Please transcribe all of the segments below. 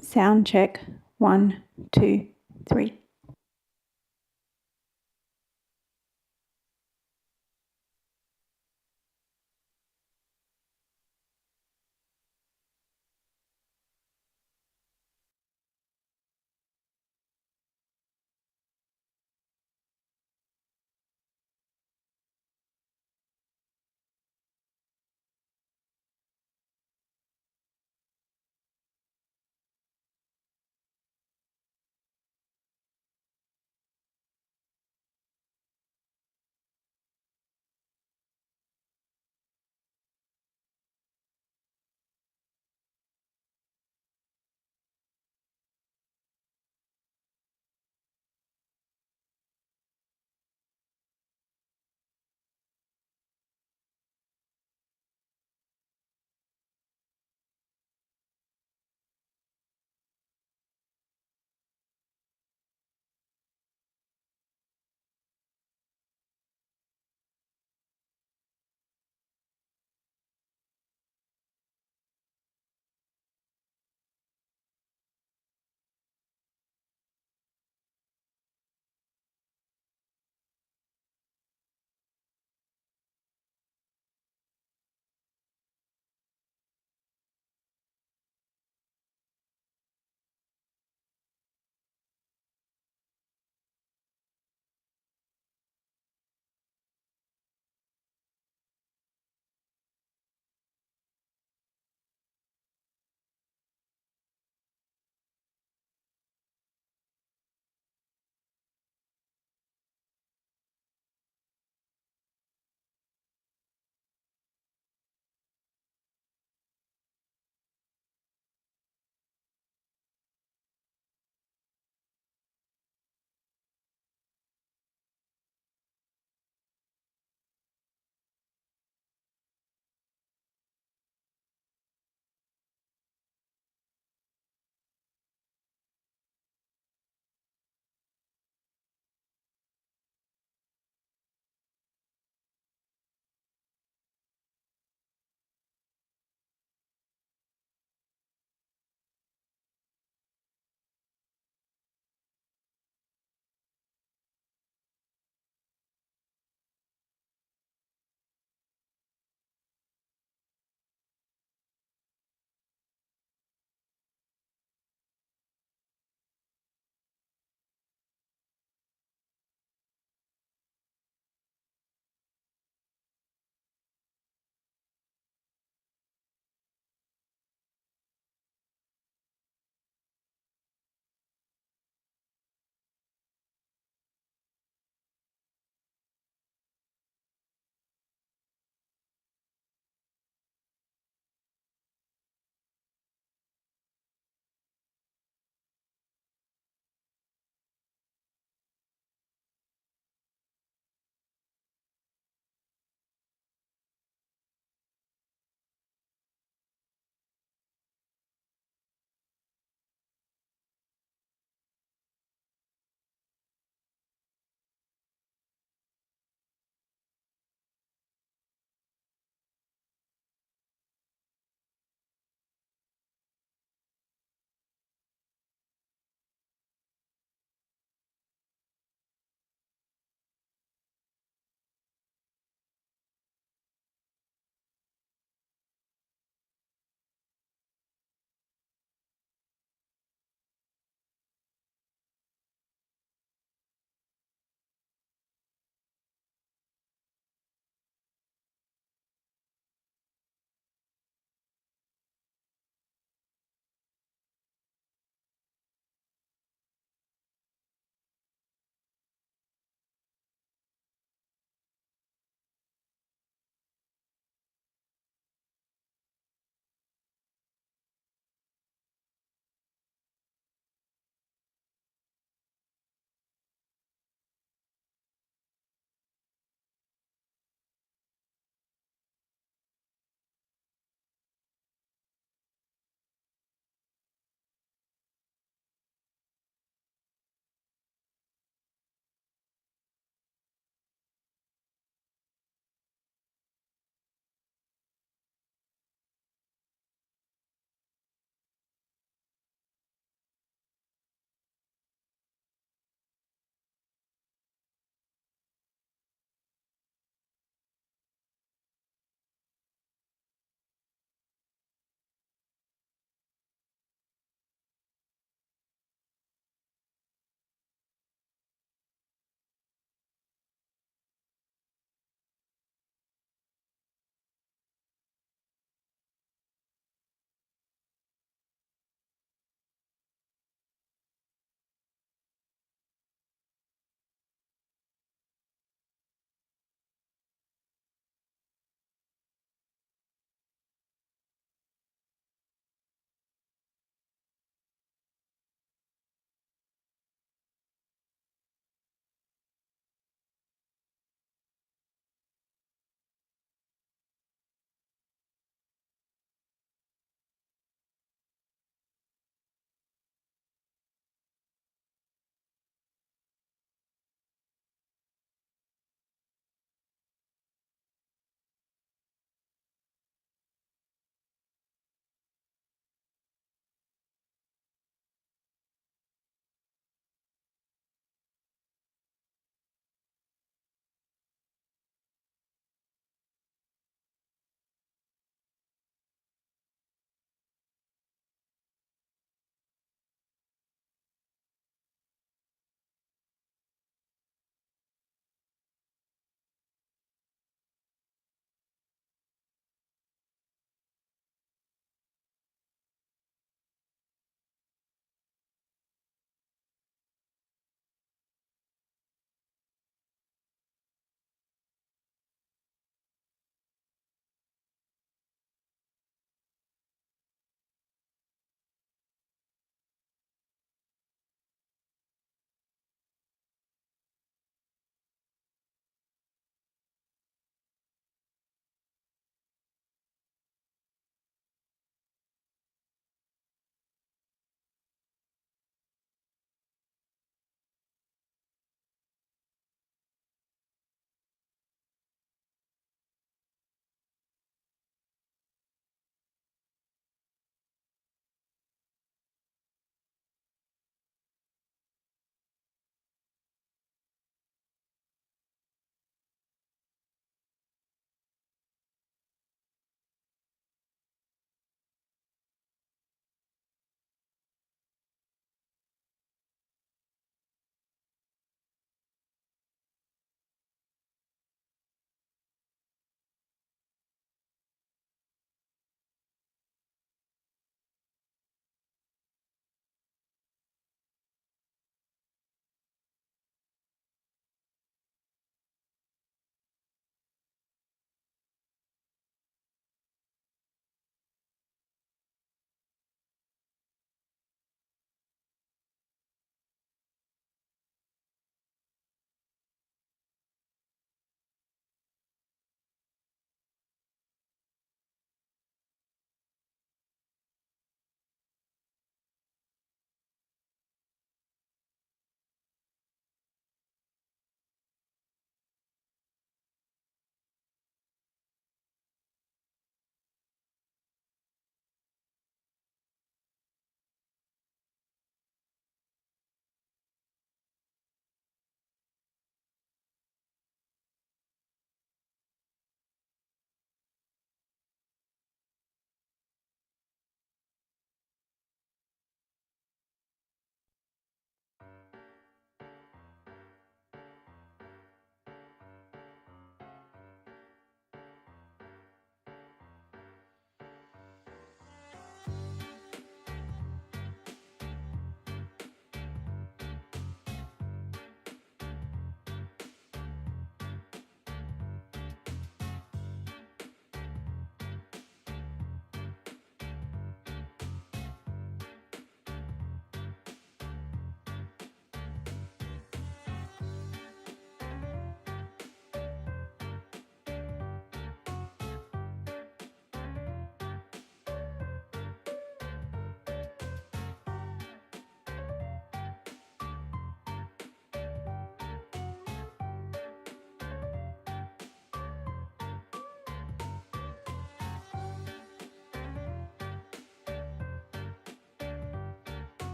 Sound check. 1, 2, 3.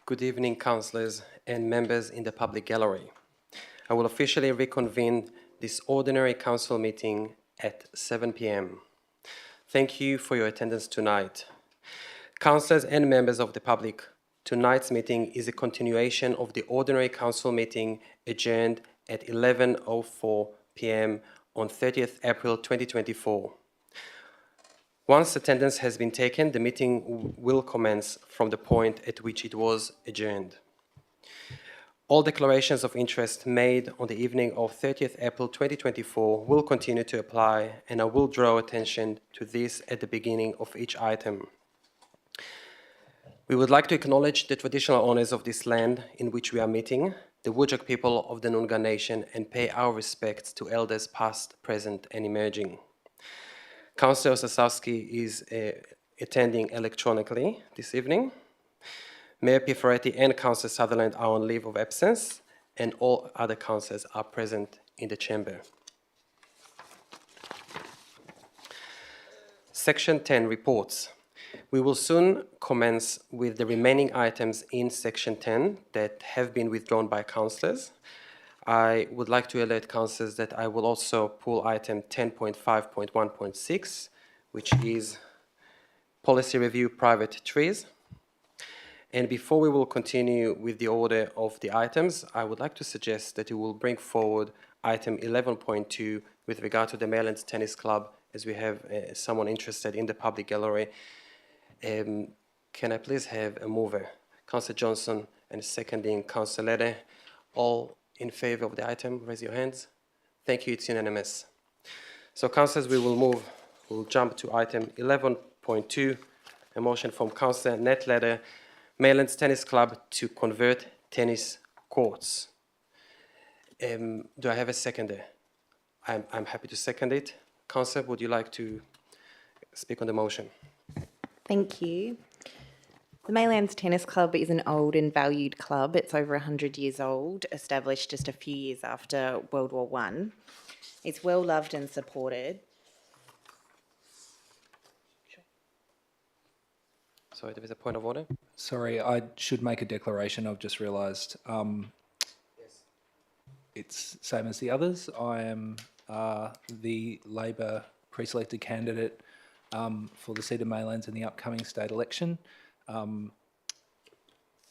Good evening, councillors and members in the public gallery. I will officially reconvene this ordinary council meeting at 7 p.m. Thank you for your attendance tonight. Councillors and members of the public, tonight's meeting is a continuation of the ordinary council meeting adjourned at 11:04 p.m. on 30th April 2024. Once attendance has been taken, the meeting will commence from the point at which it was adjourned. All declarations of interest made on the evening of 30th April 2024 will continue to apply, and I will draw attention to this at the beginning of each item. We would like to acknowledge the traditional owners of this land in which we are meeting, the Whadjuk people of the Noongar Nation, and pay our respects to elders past, present, and emerging. Councillor Osasowski is attending electronically this evening. Mayor Pifaretti and Councillor Sutherland are on leave of absence, and all other councillors are present in the chamber. Section 10, reports. We will soon commence with the remaining items in Section 10 that have been withdrawn by councillors. I would like to alert councillors that I will also pull item 10.5.1.6, which is policy review private trees. And before we will continue with the order of the items, I would like to suggest that you will bring forward item 11.2 with regard to the Maylands Tennis Club, as we have someone interested in the public gallery. Can I please have a mover? Councillor Johnson, and seconding Councillor Lede. All in favour of the item, raise your hands. Thank you, it's unanimous. So councillors, we'll jump to item 11.2, a motion from Councillor Nat Lede, Maylands Tennis Club to convert tennis courts. Do I have a seconder? I'm happy to second it. Councillor, would you like to speak on the motion? Thank you. The Maylands Tennis Club is an old and valued club. It's over 100 years old, established just a few years after World War I. It's well loved and supported. Sorry, there was a point of order. Sorry, I should make a declaration. I've just realised it's same as the others. I am the Labor pre-selected candidate for the seat of Maylands in the upcoming state election.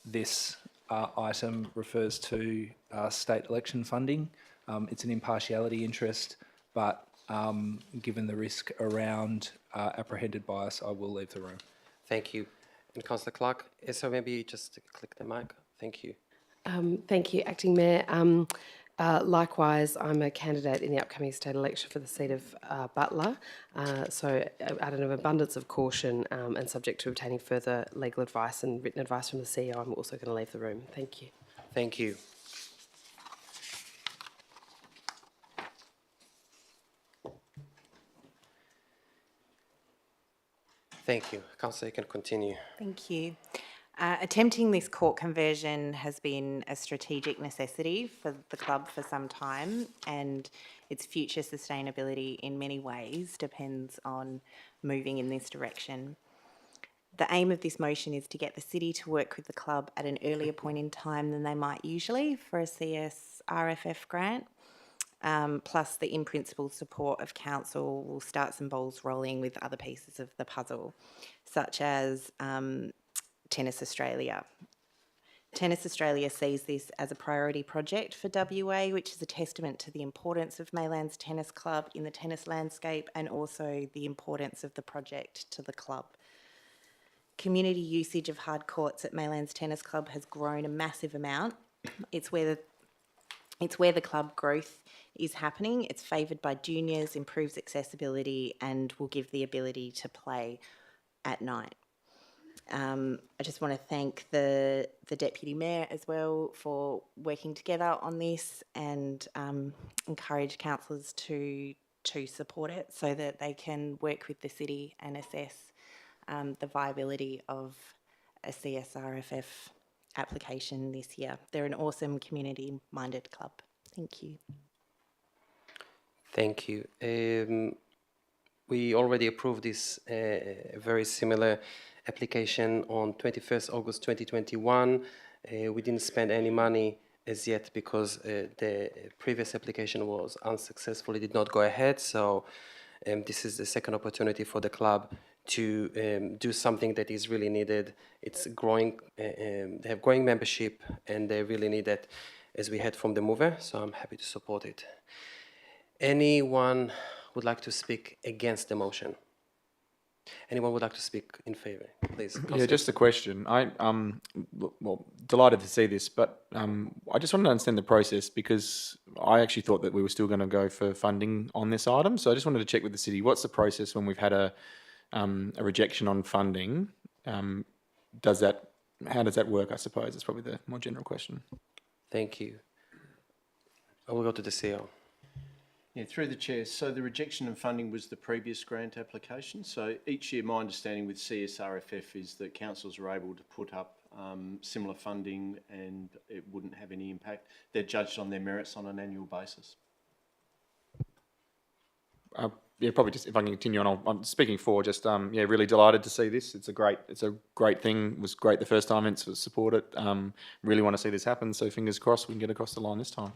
This item refers to state election funding. It's an impartiality interest, but given the risk around apprehended bias, I will leave the room. Thank you. And Councillor Clark, so maybe just click the mic. Thank you. Thank you, Acting Mayor. Likewise, I'm a candidate in the upcoming state election for the seat of Butler. So out of an abundance of caution and subject to obtaining further legal advice and written advice from the CEO, I'm also going to leave the room. Thank you. Thank you. Thank you. Councillor, you can continue. Thank you. Attempting this court conversion has been a strategic necessity for the club for some time, and its future sustainability in many ways depends on moving in this direction. The aim of this motion is to get the city to work with the club at an earlier point in time than they might usually for a CSRFF grant. Plus the in-principle support of council will start some balls rolling with other pieces of the puzzle, such as Tennis Australia. Tennis Australia sees this as a priority project for WA, which is a testament to the importance of Maylands Tennis Club in the tennis landscape and also the importance of the project to the club. Community usage of hard courts at Maylands Tennis Club has grown a massive amount. It's where the club growth is happening. It's favoured by juniors, improves accessibility, and will give the ability to play at night. I just want to thank the Deputy Mayor as well for working together on this and encourage councillors to support it so that they can work with the city and assess the viability of a CSRFF application this year. They're an awesome community-minded club. Thank you. Thank you. We already approved this very similar application on 21st August 2021, We didn't spend any money as yet because the previous application was unsuccessful. It did not go ahead. So this is the second opportunity for the club to do something that is really needed. It's growing. They have growing membership, and they really need that, as we heard from the mover. So I'm happy to support it. Anyone would like to speak against the motion? Anyone would like to speak in favour? Please. Yeah, Councillor. just a question. Well, delighted to see this, but I just wanted to understand the process because I actually thought that we were still going to go for funding on this item. So I just wanted to check with the city. What's the process when we've had a rejection on funding? How does that work? I suppose is probably the more general question. Thank you. I will go to the CEO. Yeah, through the chair. So the rejection of funding was the previous grant application. So each year, my understanding with CSRFF is that councils are able to put up similar funding and it wouldn't have any impact. They're judged on their merits on an annual basis. Yeah, probably just if I can continue on. I'm speaking for just yeah, really delighted to see this. It's a great thing. It was great the first time and to support it. Really want to see this happen. So fingers crossed we can get across the line this time.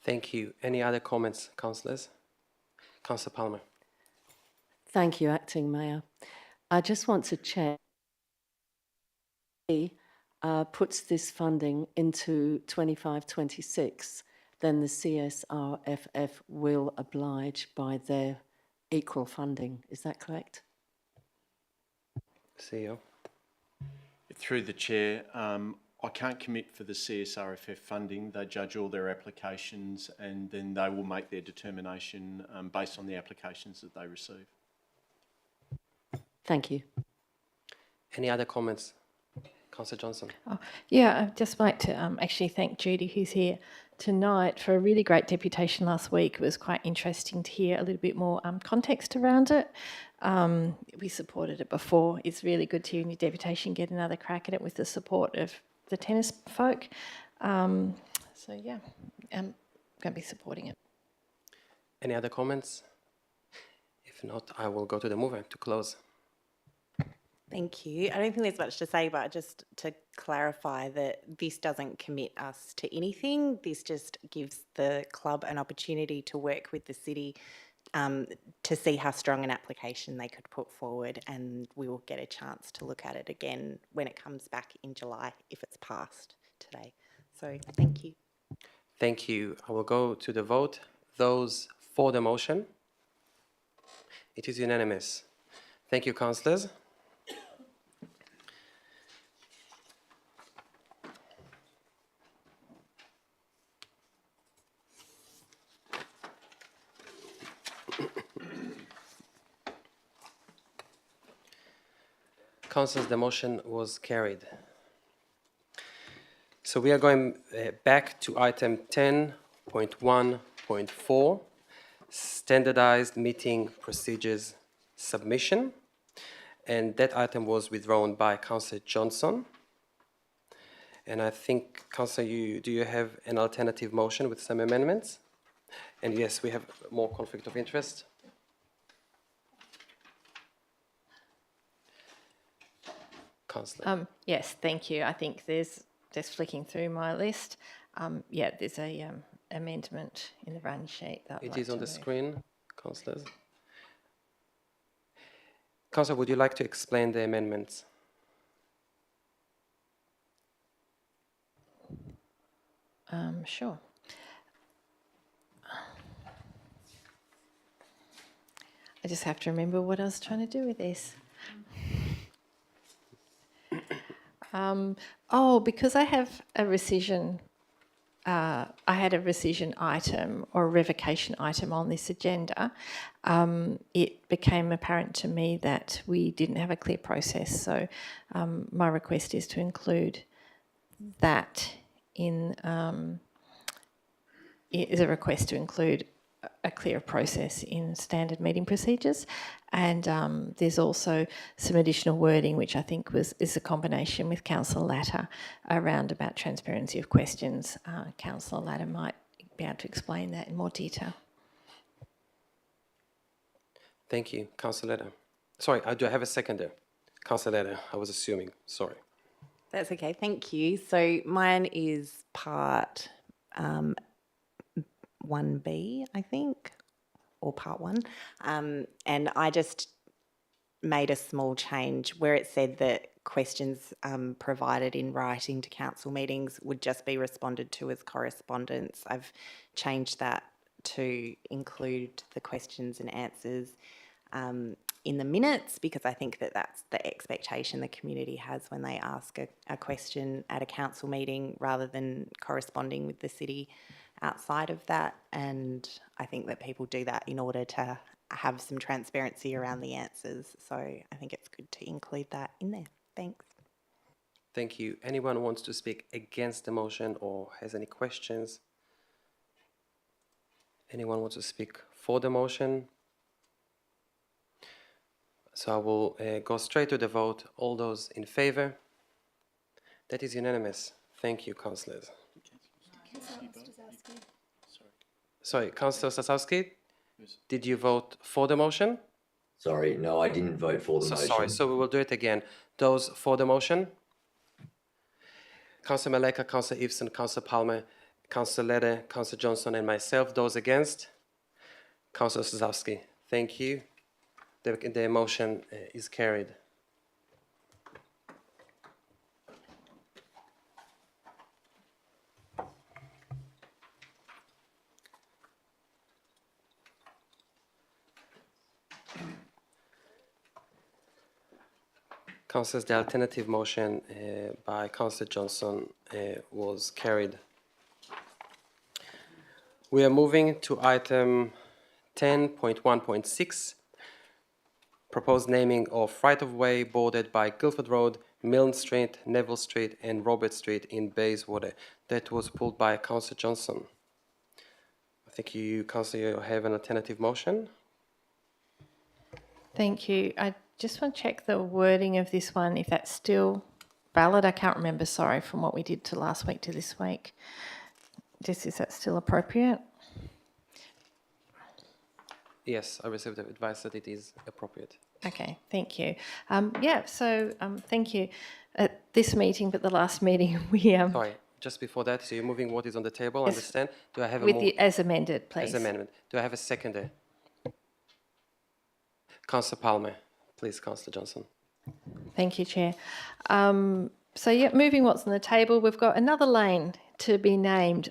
Thank you. Any other comments, councillors? Councillor Palmer. Thank you, Acting Mayor. I just want to check. Puts this funding into 25-26, then the CSRFF will oblige by their equal funding. Is that correct? CEO. Through the chair, I can't commit for the CSRFF funding. They judge all their applications and then they will make their determination based on the applications that they receive. Thank you. Any other comments? Councillor Johnson. Oh, yeah, I'd just like to actually thank Judy, who's here tonight, for a really great deputation last week. It was quite interesting to hear a little bit more context around it. We supported it before. It's really good to hear your deputation get another crack at it with the support of the tennis folk. So yeah, I'm going to be supporting it. Any other comments? If not, I will go to the mover to close. Thank you. I don't think there's much to say, but just to clarify that this doesn't commit us to anything. This just gives the club an opportunity to work with the city to see how strong an application they could put forward, and we will get a chance to look at it again when it comes back in July if it's passed today. So thank you. Thank you. I will go to the vote. Those for the motion? It is unanimous. Thank you, councillors. Councillors, the motion was carried. So we are going back to item 10.1.4, standardized meeting procedures submission. And that item was withdrawn by Councillor Johnson. And I think, Councillor, do you have an alternative motion with some amendments? And yes, we have more conflict of interest. Councillor. Yes, thank you. I think there's, just flicking through my list, yeah, there's a amendment in the run sheet. That It is on the screen, councillors. Councillor, would you like to explain the amendments? Sure. I just have to remember what I was trying to do with this. Because I have a rescission, I had a rescission item or a revocation item on this agenda, it became apparent to me that we didn't have a clear process. So my request is to include that in, is a request to include a clear process in standard meeting procedures, and there's also some additional wording which I think is a combination with Councillor Latter around about transparency of questions. Councillor Latter might be able to explain that in more detail. Thank you, Councillor Latter. Sorry, do I have a seconder? Councillor Latter, I was assuming. Sorry. That's okay, thank you. So mine is part 1B, I think, or part 1. And I just made a small change where it said that questions provided in writing to council meetings would just be responded to as correspondence. I've changed that to include the questions and answers in the minutes, because I think that that's the expectation the community has when they ask a question at a council meeting, rather than corresponding with the city outside of that. And I think that people do that in order to have some transparency around the answers. So I think it's good to include that in there. Thanks. Thank you. Anyone wants to speak against the motion or has any questions? Anyone wants to speak for the motion? So I will go straight to the vote. All those in favour? That is unanimous. Thank you, councillors. Sorry, Councillor Stasowski, did you vote for the motion? Sorry, no, I didn't vote for the motion. Sorry, so we will do it again. Those for the motion? Councillor Maleka, Councillor Eveson, Councillor Palmer, Councillor Leder, Councillor Johnson and myself. Those against? Councillor Stasowski. Thank you. The motion is carried. Councillors, the alternative motion by Councillor Johnson was carried. We are moving to item 10.1.6, proposed naming of right-of-way bordered by Guildford Road, Milne Street, Neville Street and Robert Street in Bayswater. That was pulled by Councillor Johnson. I think you, Councillor, you have an alternative motion. Thank you. I just want to check the wording of this one, if that's still valid. I can't remember, sorry, from what we did to last week to this week. Just, is that still appropriate? Yes, I received advice that it is appropriate. Okay, thank you. Thank you. At this meeting, but the last meeting, we... Sorry, just before that, so you're moving what is on the table, Yes. understand? Do I have a with the, as amended, please. as amendment? Do I have a seconder? Councillor Palmer. Please, Councillor Johnson. Thank you, Chair. Moving what's on the table, we've got another lane to be named.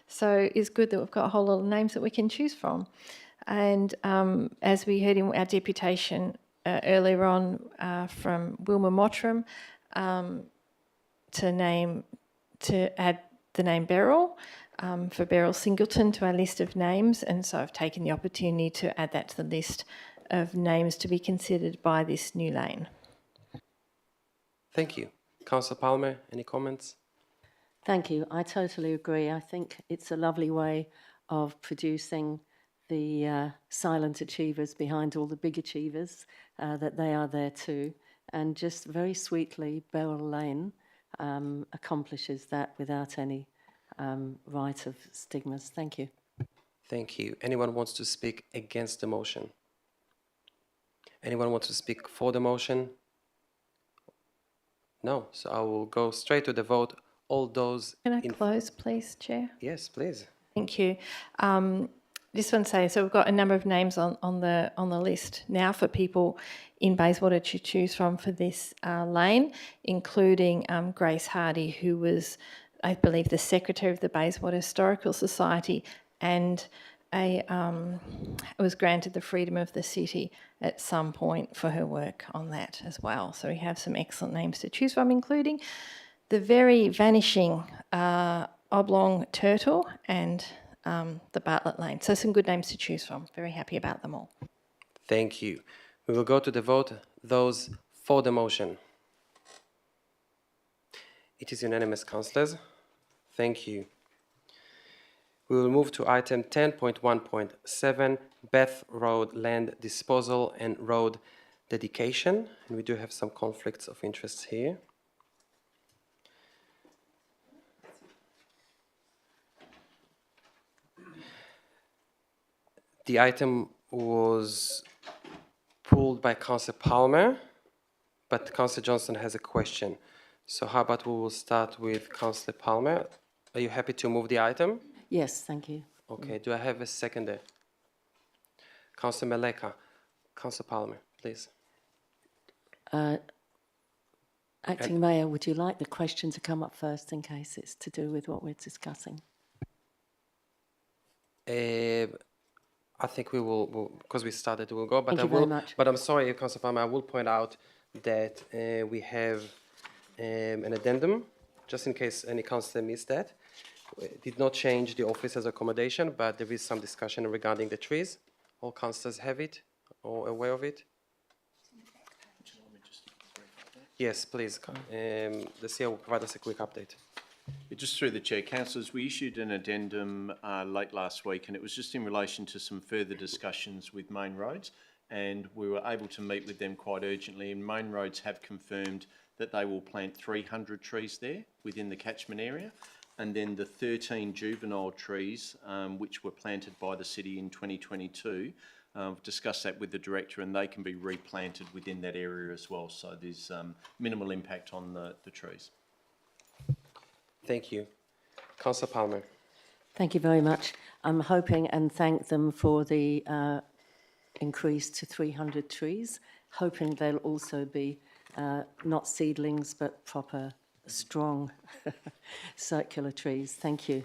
So it's good that we've got a whole lot of names that we can choose from. And as we heard in our deputation earlier on from Wilma Mottram, to add the name Beryl, for Beryl Singleton to our list of names. And so I've taken the opportunity to add that to the list of names to be considered by this new lane. Thank you. Councillor Palmer, any comments? Thank you. I totally agree. I think it's a lovely way of producing the silent achievers behind all the big achievers, that they are there too. And just very sweetly, Beryl Lane accomplishes that without any right of stigmas. Thank you. Thank you. Anyone wants to speak against the motion? Anyone wants to speak for the motion? No, so I will go straight to the vote. All those... Can I close, please, Chair? Yes, please. Thank you. Just want to say, so we've got a number of names on the list now for people in Bayswater to choose from for this lane, including Grace Hardy, who was, I believe, the Secretary of the Bayswater Historical Society and was granted the freedom of the city at some point for her work on that as well. So we have some excellent names to choose from, including the very vanishing Oblong Turtle and the Bartlett Lane. So some good names to choose from. Very happy about them all. Thank you. We will go to the vote. Those for the motion. It is unanimous, councillors. Thank you. We will move to item 10.1.7, Beth Road Land Disposal and Road Dedication. And we do have some conflicts of interest here. The item was pulled by Councillor Palmer, but Councillor Johnson has a question. So how about we will start with Councillor Palmer. Are you happy to move the item? Yes, thank you. Okay, do I have a seconder? Councillor Meleka. Councillor Palmer, please. Acting Mayor, would you like the question to come up first in case it's to do with what we're discussing? I think we will, because we started, we'll go. But Thank you very much. But I'm sorry, Councillor Palmer, I will point out that we have an addendum, just in case any councillor missed that. It did not change the officer's accommodation, but there is some discussion regarding the trees. All councillors have it or aware of it? Yes, please. The CEO will provide us a quick update. Yeah, just through the chair, councillors, we issued an addendum late last week, and it was just in relation to some further discussions with Main Roads, and we were able to meet with them quite urgently, and Main Roads have confirmed that they will plant 300 trees there within the catchment area, and then the 13 juvenile trees which were planted by the city in 2022, I've discussed that with the director, and they can be replanted within that area as well. So there's minimal impact on the trees. Thank you. Councillor Palmer. Thank you very much. I'm hoping and thank them for the increase to 300 trees, hoping they'll also be not seedlings but proper, strong, circular trees. Thank you.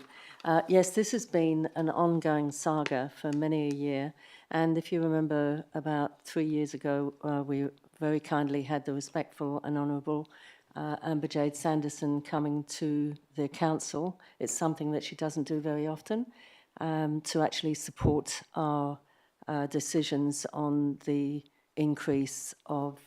Yes, this has been an ongoing saga for many a year. And if you remember, about 3 years ago, we very kindly had the respectful and honourable Amber Jade Sanderson coming to the council. It's something that she doesn't do very often, to actually support our decisions on the increase of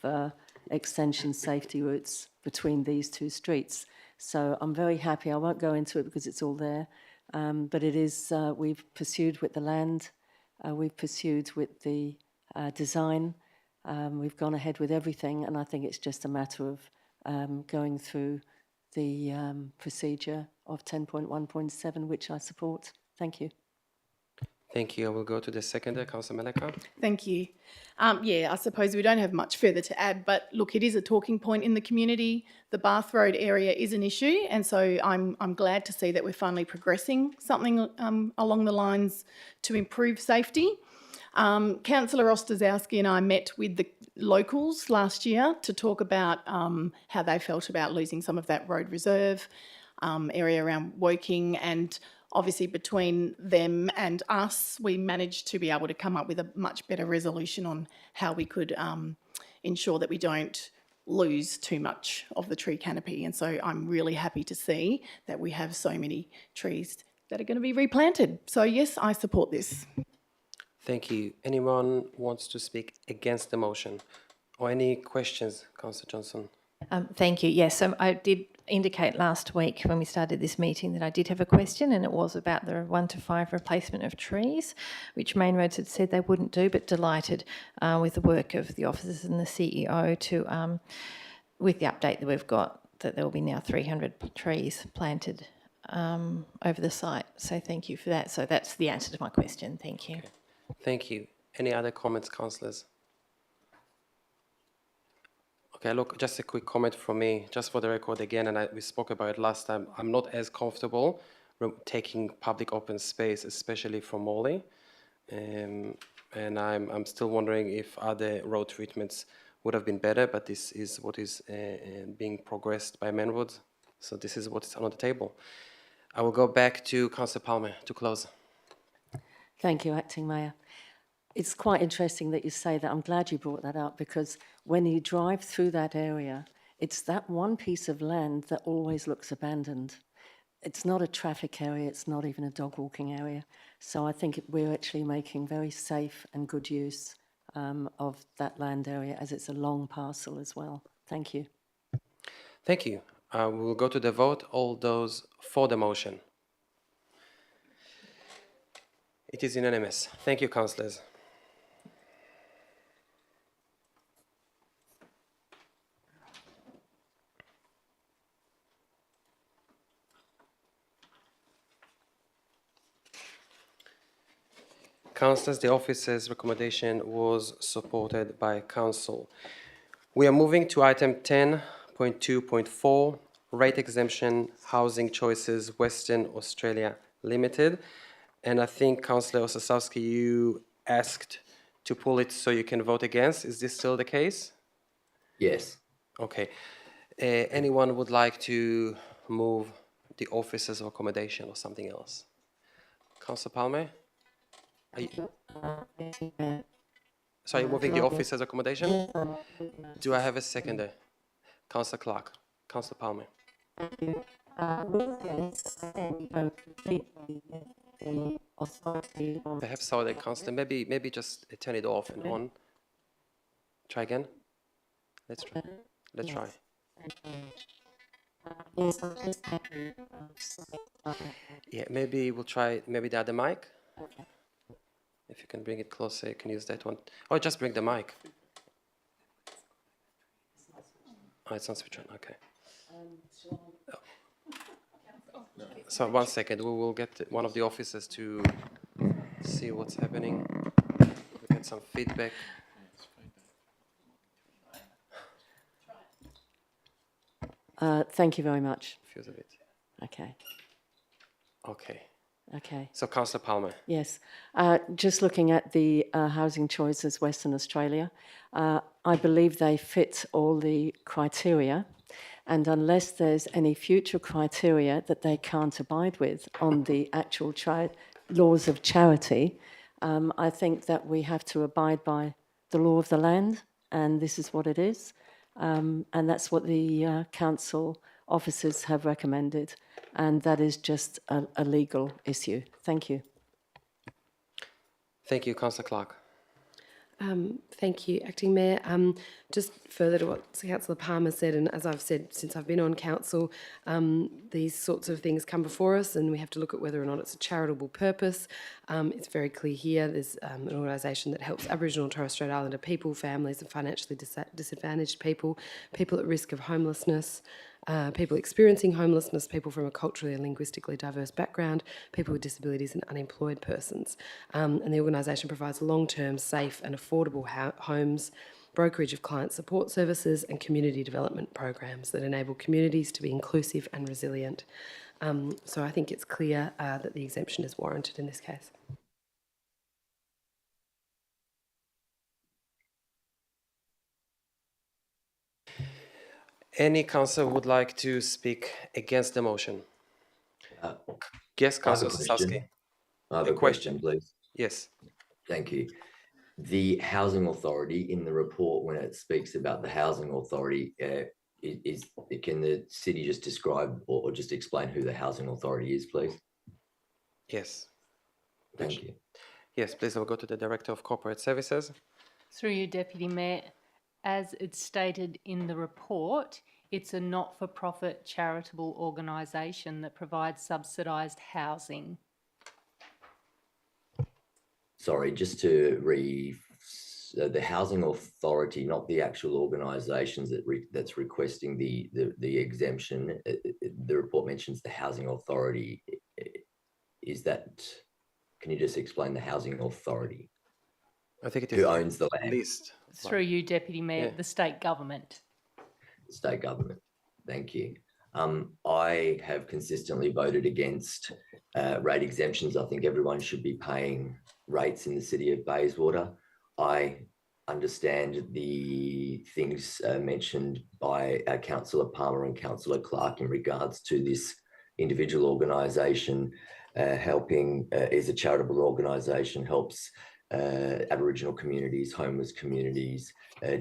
extension safety routes between these two streets. So I'm very happy. I won't go into it because it's all there, but it is, we've pursued with the land, we've pursued with the design, we've gone ahead with everything, and I think it's just a matter of going through the procedure of 10.1.7, which I support. Thank you. Thank you. I will go to the seconder, Councillor Meleka. Thank you. Yeah, I suppose we don't have much further to add, but look, it is a talking point in the community. The Bath Road area is an issue, and so I'm glad to see that we're finally progressing something along the lines to improve safety. Councillor Ostaszowski and I met with the locals last year to talk about how they felt about losing some of that road reserve area around Woking, and obviously between them and us, we managed to be able to come up with a much better resolution on how we could ensure that we don't lose too much of the tree canopy. And so I'm really happy to see that we have so many trees that are going to be replanted. So yes, I support this. Thank you. Anyone wants to speak against the motion? Or any questions, Councillor Johnson? Thank you. Yes, I did indicate last week when we started this meeting that I did have a question, and it was about the 1 to 5 replacement of trees, which Main Roads had said they wouldn't do, but delighted with the work of the officers and the CEO to, with the update that we've got, that there will be now 300 trees planted over the site. So thank you for that. So that's the answer to my question. Thank you. Okay. Thank you. Any other comments, councillors? Okay, look, just a quick comment from me, just for the record again, and we spoke about it last time. I'm not as comfortable taking public open space, especially from Morley, and I'm still wondering if other road treatments would have been better, but this is what is being progressed by Main Roads, so this is what's on the table. I will go back to Councillor Palmer to close. Thank you, Acting Mayor. It's quite interesting that you say that. I'm glad you brought that up, because when you drive through that area, it's that one piece of land that always looks abandoned. It's not a traffic area, it's not even a dog walking area. So I think we're actually making very safe and good use of that land area, as it's a long parcel as well. Thank you. Thank you. We will go to the vote. All those for the motion. It is unanimous. Thank you, councillors. Councillors, the officer's recommendation was supported by council. We are moving to item 10.2.4, Rate Exemption Housing Choices Western Australia Limited. And I think, Councillor Osasowski, you asked to pull it so you can vote against. Is this still the case? Yes. Okay. Anyone would like to move the officers of accommodation or something else? Councillor Palmer? Are you, so are you moving the officers accommodation? Do I have a seconder? Councillor Clark. Councillor Palmer. Perhaps so, then, Councillor. Maybe just turn it off and on. Try again. Let's try. Let's try. Yeah, maybe we'll try maybe the other mic. If you can bring it closer, you can use that one. Or just bring the mic. Oh, it's not switch on. Okay. So 1 second, we will get one of the officers to see what's happening. We get some feedback. Thank you very much. Feels a bit. Okay. Okay. Okay. So Councillor Palmer. Yes. Just looking at the housing choices Western Australia, I believe they fit all the criteria, and unless there's any future criteria that they can't abide with on the actual laws of charity, I think that we have to abide by the law of the land, and this is what it is. And that's what the council officers have recommended, and that is just a legal issue. Thank you. Thank you, Councillor Clark. Thank you, Acting Mayor. Just further to what Councillor Palmer said, and as I've said since I've been on council, these sorts of things come before us and we have to look at whether or not it's a charitable purpose. It's very clear here there's an organisation that helps Aboriginal and Torres Strait Islander people, families and financially disadvantaged people, people at risk of homelessness, people experiencing homelessness, people from a culturally and linguistically diverse background, people with disabilities and unemployed persons. And the organisation provides long-term, safe and affordable homes, brokerage of client support services and community development programs that enable communities to be inclusive and resilient. So I think it's clear that the exemption is warranted in this case. Any councillor would like to speak against the motion? Yes, Councillor Osasowski. I have a question, please. Yes. Thank you. The Housing Authority, in the report, when it speaks about the Housing Authority, can the city just describe or just explain who the Housing Authority is, please? Yes. Thank you. Yes, please, I'll go to the Director of Corporate Services. Through you, Deputy Mayor, as it's stated in the report, it's a not-for-profit charitable organisation that provides subsidised housing. Sorry, just to the Housing Authority, not the actual organisations that's requesting the exemption. The report mentions the Housing Authority. Is that? Can you just explain the Housing Authority? I think it is who owns the land. List. Through you, Deputy Mayor, Yeah. the state government. The state government. Thank you. I have consistently voted against rate exemptions. I think everyone should be paying rates in the city of Bayswater. I understand the things mentioned by Councillor Palmer and Councillor Clark in regards to this individual organisation helping, is a charitable organisation, helps Aboriginal communities, homeless communities,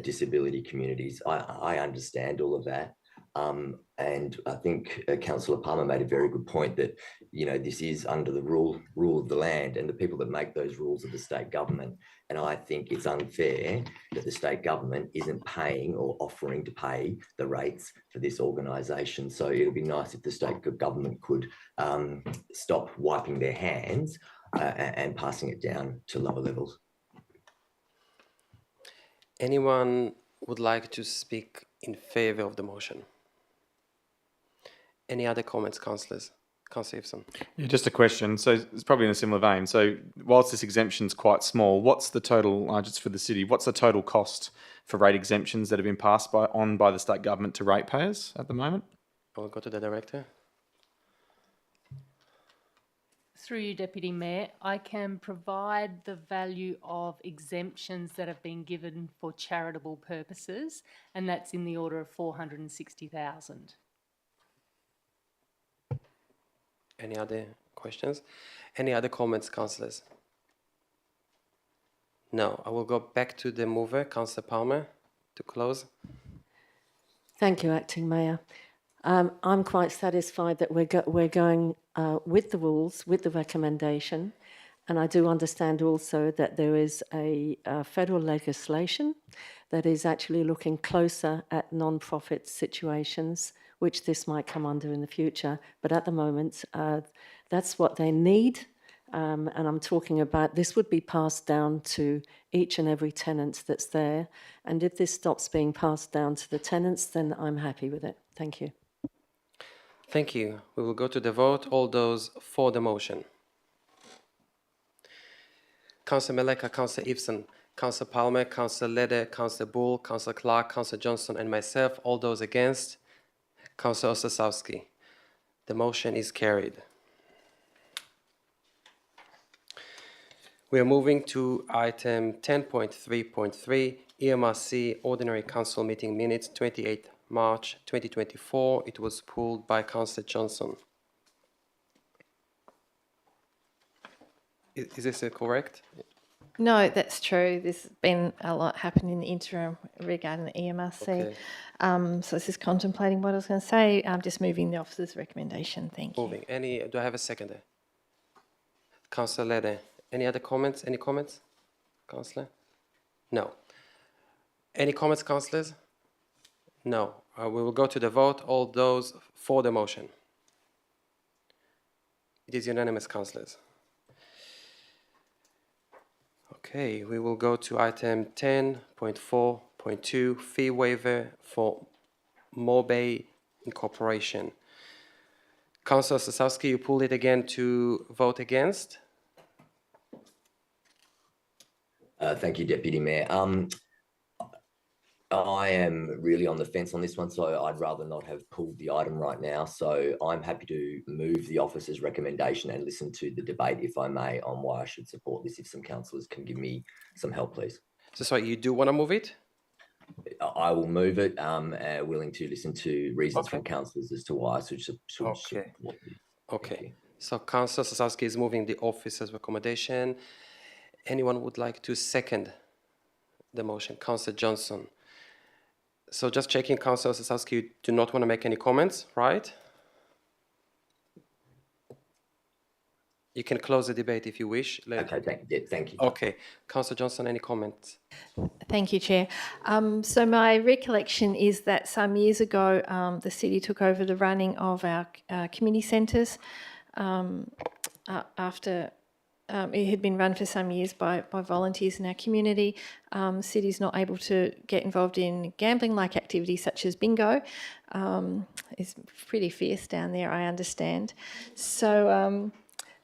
disability communities. I understand all of that. And I think Councillor Palmer made a very good point that, you know, this is under the rule of the land, and the people that make those rules are the state government. And I think it's unfair that the state government isn't paying or offering to pay the rates for this organisation. So it'll be nice if the state government could stop wiping their hands and passing it down to lower levels. Anyone would like to speak in favour of the motion? Any other comments, councillors? Councillor Ivson. Yeah, just a question. So it's probably in a similar vein. So whilst this exemption is quite small, what's the total, just for the city, what's the total cost for rate exemptions that have been passed by the state government to ratepayers at the moment? I will go to the director. Through you, Deputy Mayor, I can provide the value of exemptions that have been given for charitable purposes, and that's in the order of 460,000. Any other questions? Any other comments, councillors? No. I will go back to the mover, Councillor Palmer, to close. Thank you, Acting Mayor. I'm quite satisfied that we're going with the rules, with the recommendation, and I do understand also that there is a federal legislation that is actually looking closer at non-profit situations, which this might come under in the future. But at the moment, that's what they need. And I'm talking about this would be passed down to each and every tenant that's there. And if this stops being passed down to the tenants, then I'm happy with it. Thank you. Thank you. We will go to the vote. All those for the motion. Councillor Meleka, Councillor Ibsen, Councillor Palmer, Councillor Leder, Councillor Bull, Councillor Clark, Councillor Johnson and myself. All those against. Councillor Ostasowski. The motion is carried. We are moving to item 10.3.3, EMRC Ordinary Council Meeting Minutes, 28 March 2024. It was pulled by Councillor Johnson. Is this correct? No, that's true. There's been a lot happening in the interim regarding the EMRC. Okay. So this is contemplating what I was going to say. I'm just moving the officer's recommendation. Thank you. Moving. Do I have a seconder? Councillor Leder. Any other comments? Any comments, Councillor? No. Any comments, councillors? No. We will go to the vote. All those for the motion. It is unanimous, councillors. Okay, we will go to item 10.4.2, fee waiver for Mobay Incorporation. Councillor Sosowski, you pulled it again to vote against. Thank you, Deputy Mayor. I am really on the fence on this one, so I'd rather not have pulled the item right now. So I'm happy to move the officer's recommendation and listen to the debate, if I may, on why I should support this. If some councillors can give me some help, please. So sorry, you do want to move it? I will move it, willing to listen to reasons Okay. from councillors as to why I should support Okay. it. Okay. So Councillor Sosowski is moving the officer's recommendation. Anyone would like to second the motion? Councillor Johnson. So just checking, Councillor Sosowski, you do not want to make any comments, right? You can close the debate if you wish. Okay, thank you. Okay. Councillor Johnson, any comments? Thank you, Chair. So my recollection is that some years ago, the city took over the running of our community centres after it had been run for some years by volunteers in our community. City's not able to get involved in gambling-like activities such as bingo. It's pretty fierce down there, I understand. So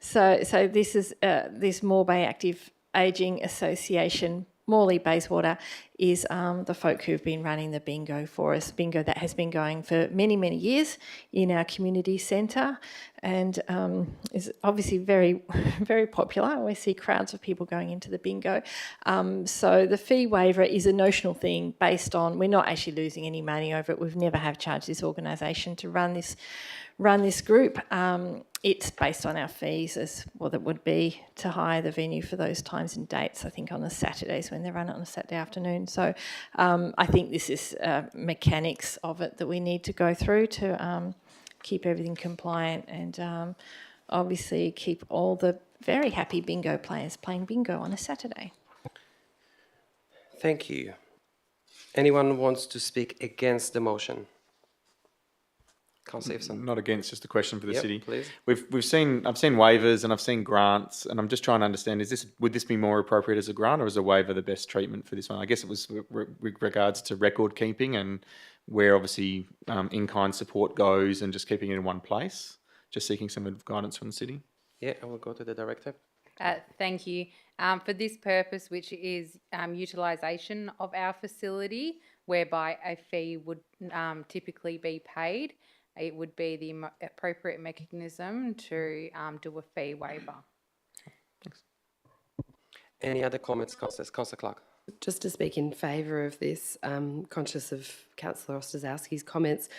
this is this Morebay Active Ageing Association, Morley Bayswater, is the folk who've been running the bingo for us. Bingo that has been going for many, many years in our community centre and is obviously very, very popular. We see crowds of people going into the bingo. So the fee waiver is a notional thing based on, we're not actually losing any money over it. We've never have charged this organisation to run this group. It's based on our fees as what it would be to hire the venue for those times and dates, I think on the Saturdays when they run it on a Saturday afternoon. So I think this is mechanics of it that we need to go through to keep everything compliant and obviously keep all the very happy bingo players playing bingo on a Saturday. Thank you. Anyone wants to speak against the motion? Councillor Ibsen. Not against, just a question for the city. Please. I've seen waivers and I've seen grants, and I'm just trying to understand: would this be more appropriate as a grant or as a waiver the best treatment for this one? I guess it was with regards to record keeping and where obviously in-kind support goes and just keeping it in one place. Just seeking some guidance from the city. Yeah, I will go to the director. Thank you. For this purpose, which is utilisation of our facility, whereby a fee would typically be paid. it would be the appropriate mechanism to do a fee waiver. Any other comments, councillors? Councillor Clark. Just to speak in favour of this, conscious of Councillor Ostaszowski's comments,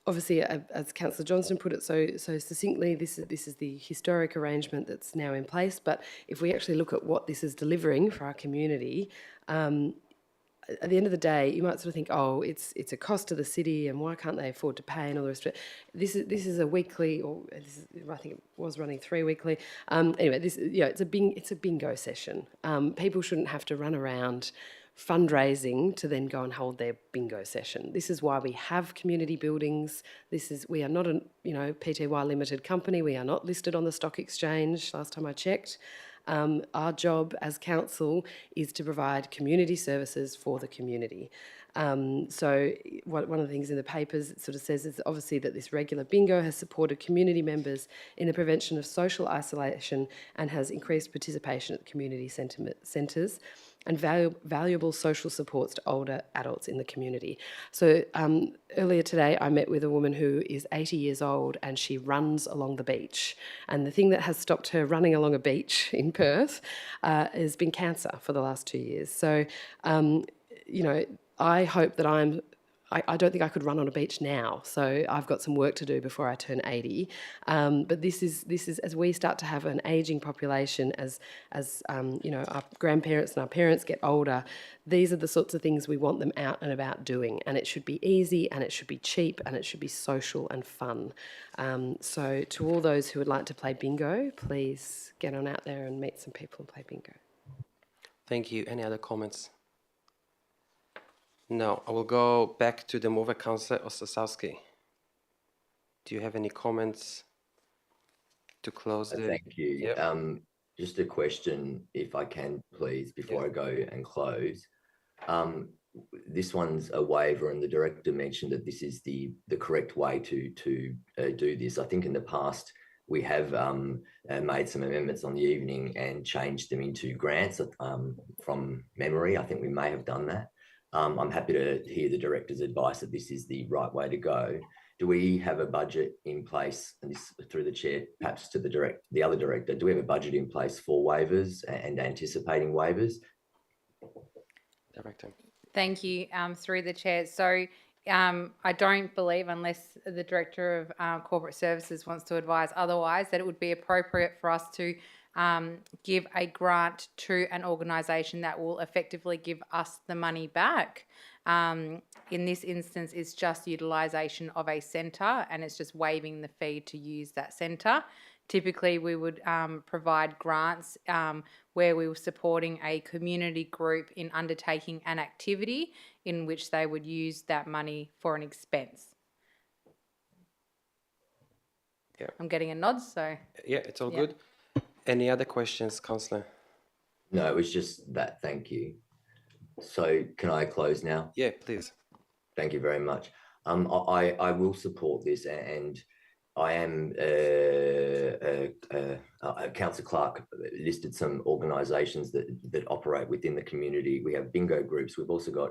obviously, as Councillor Johnston put it so succinctly, this is the historic arrangement that's now in place. But if we actually look at what this is delivering for our community, at the end of the day, you might sort of think, oh, it's a cost to the city, and why can't they afford to pay, and all the rest of it. This is a weekly, or I think it was running 3 weekly. Anyway, it's a bingo session. People shouldn't have to run around fundraising to then go and hold their bingo session. This is why we have community buildings. We are not a PTY limited company. We are not listed on the stock exchange. Last time I checked. Our job as council is to provide community services for the community. So one of the things in the papers it sort of says is obviously that this regular bingo has supported community members in the prevention of social isolation and has increased participation at community centres and valuable social supports to older adults in the community. So earlier today I met with a woman who is 80 years old and she runs along the beach. And the thing that has stopped her running along a beach in Perth has been cancer for the last 2 years. So, I hope that I don't think I could run on a beach now, so I've got some work to do before I turn 80. But this is as we start to have an ageing population, as our grandparents and our parents get older, these are the sorts of things we want them out and about doing, and it should be easy, and it should be cheap, and it should be social and fun. So to all those who would like to play bingo, please get on out there and meet some people and play bingo. Thank you. Any other comments? No, I will go back to the mover, Councillor Ostaszowski. Do you have any comments to close the... Thank you. Yep. Just a question, if I can, please, before I go and close. This one's a waiver, and the director mentioned that this is the correct way to do this. I think in the past we have made some amendments on the evening and changed them into grants from memory. I think we may have done that. I'm happy to hear the director's advice that this is the right way to go. Do we have a budget in place, and this through the chair, perhaps to the other director, do we have a budget in place for waivers and anticipating waivers? Director. Thank you, through the chair. So I don't believe, unless the Director of Corporate Services wants to advise otherwise, that it would be appropriate for us to give a grant to an organisation that will effectively give us the money back. In this instance, it's just utilisation of a centre, and it's just waiving the fee to use that centre. Typically, we would provide grants where we were supporting a community group in undertaking an activity in which they would use that money for an expense. Yeah. I'm getting a nod, so... Yeah, it's all good. Any other questions, Councillor? No, it was just that. Thank you. So can I close now? Yeah, please. Thank you very much. I will support this, and I am Councillor Clark listed some organisations that operate within the community. We have bingo groups. We've also got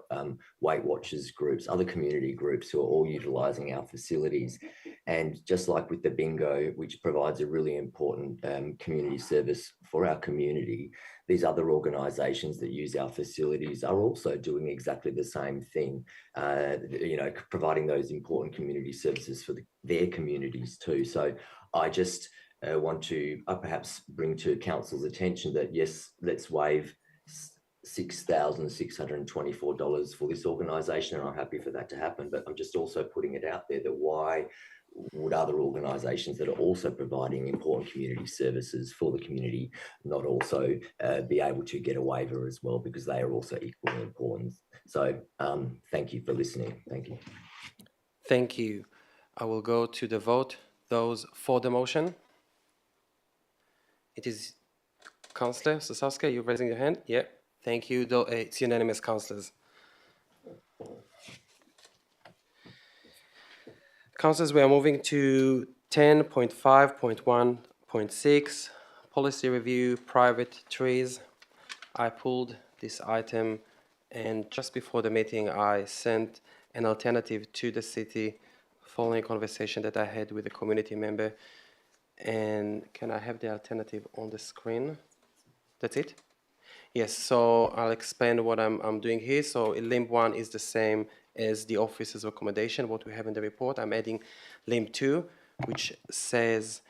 Weight Watchers groups, other community groups who are all utilising our facilities. And just like with the bingo, which provides a really important community service for our community, these other organisations that use our facilities are also doing exactly the same thing, providing those important community services for their communities too. So I just want to perhaps bring to council's attention that, yes, let's waive $6,624 for this organisation, and I'm happy for that to happen. But I'm just also putting it out there that why would other organisations that are also providing important community services for the community not also be able to get a waiver as well, because they are also equally important. So thank you for listening. Thank you. Thank you. I will go to the vote. Those for the motion? It is Councillor Ostaszowski, you're raising your hand? Yeah. Thank you. It's unanimous, councillors. Councillors, we are moving to 10.5.1.6, policy review, private trees. I pulled this item, and just before the meeting, I sent an alternative to the city following a conversation that I had with a community member. And can I have the alternative on the screen? That's it? Yes, so I'll explain what I'm doing here. So limb 1 is the same as the officer's recommendation, what we have in the report. I'm adding limb 2, which says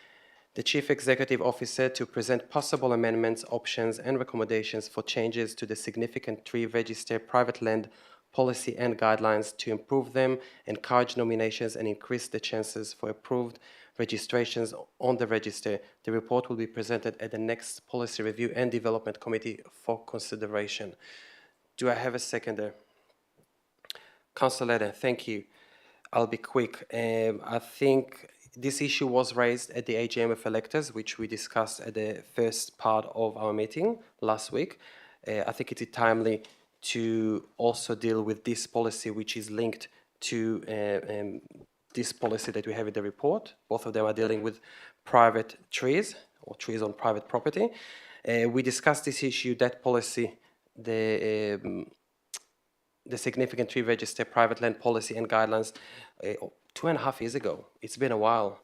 the Chief Executive Officer to present possible amendments, options, and recommendations for changes to the significant tree register private land policy and guidelines to improve them, encourage nominations, and increase the chances for approved registrations on the register. The report will be presented at the next Policy Review and Development Committee for consideration. Do I have a seconder? Councillor Eden, thank you. I'll be quick. I think this issue was raised at the AGM of electors, which we discussed at the first part of our meeting last week. I think it is timely to also deal with this policy, which is linked to this policy that we have in the report. Both of them are dealing with private trees or trees on private property. We discussed this issue, that policy, the significant tree register private land policy and guidelines 2.5 years ago. It's been a while,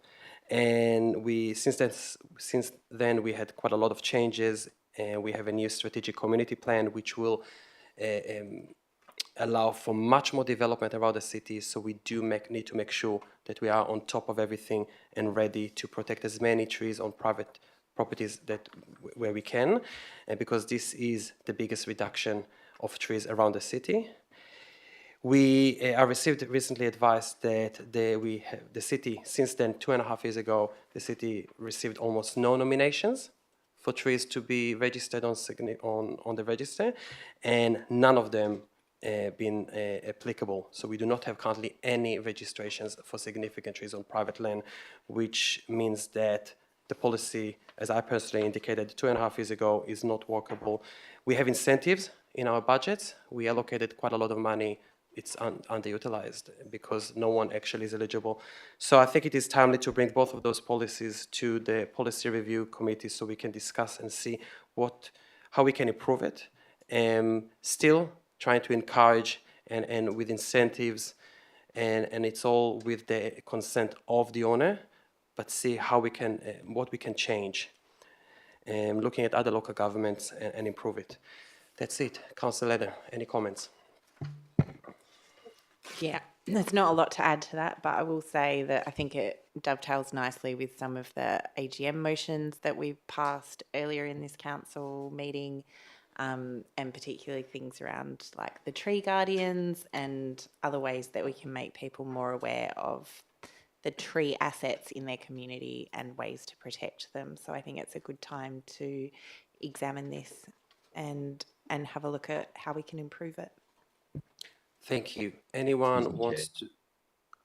and since then we had quite a lot of changes, and we have a new strategic community plan which will allow for much more development around the city. So we do need to make sure that we are on top of everything and ready to protect as many trees on private properties where we can, and because this is the biggest reduction of trees around the city. I received recently advice that the city, since then, 2.5 years ago, the city received almost no nominations for trees to be registered on the register, and none of them been applicable. So we do not have currently any registrations for significant trees on private land, which means that the policy, as I personally indicated 2.5 years ago, is not workable. We have incentives in our budgets. We allocated quite a lot of money. It's underutilized because no one actually is eligible. So I think it is timely to bring both of those policies to the Policy Review Committee so we can discuss and see how we can improve it. Still trying to encourage and with incentives, and it's all with the consent of the owner, but see how we can, what we can change, looking at other local governments and improve it. That's it. Councillor Eder, any comments? Yeah, there's not a lot to add to that, but I will say that I think it dovetails nicely with some of the AGM motions that we passed earlier in this council meeting, and particularly things around like the tree guardians and other ways that we can make people more aware of the tree assets in their community and ways to protect them. So I think it's a good time to examine this and have a look at how we can improve it. Thank you. Anyone wants to?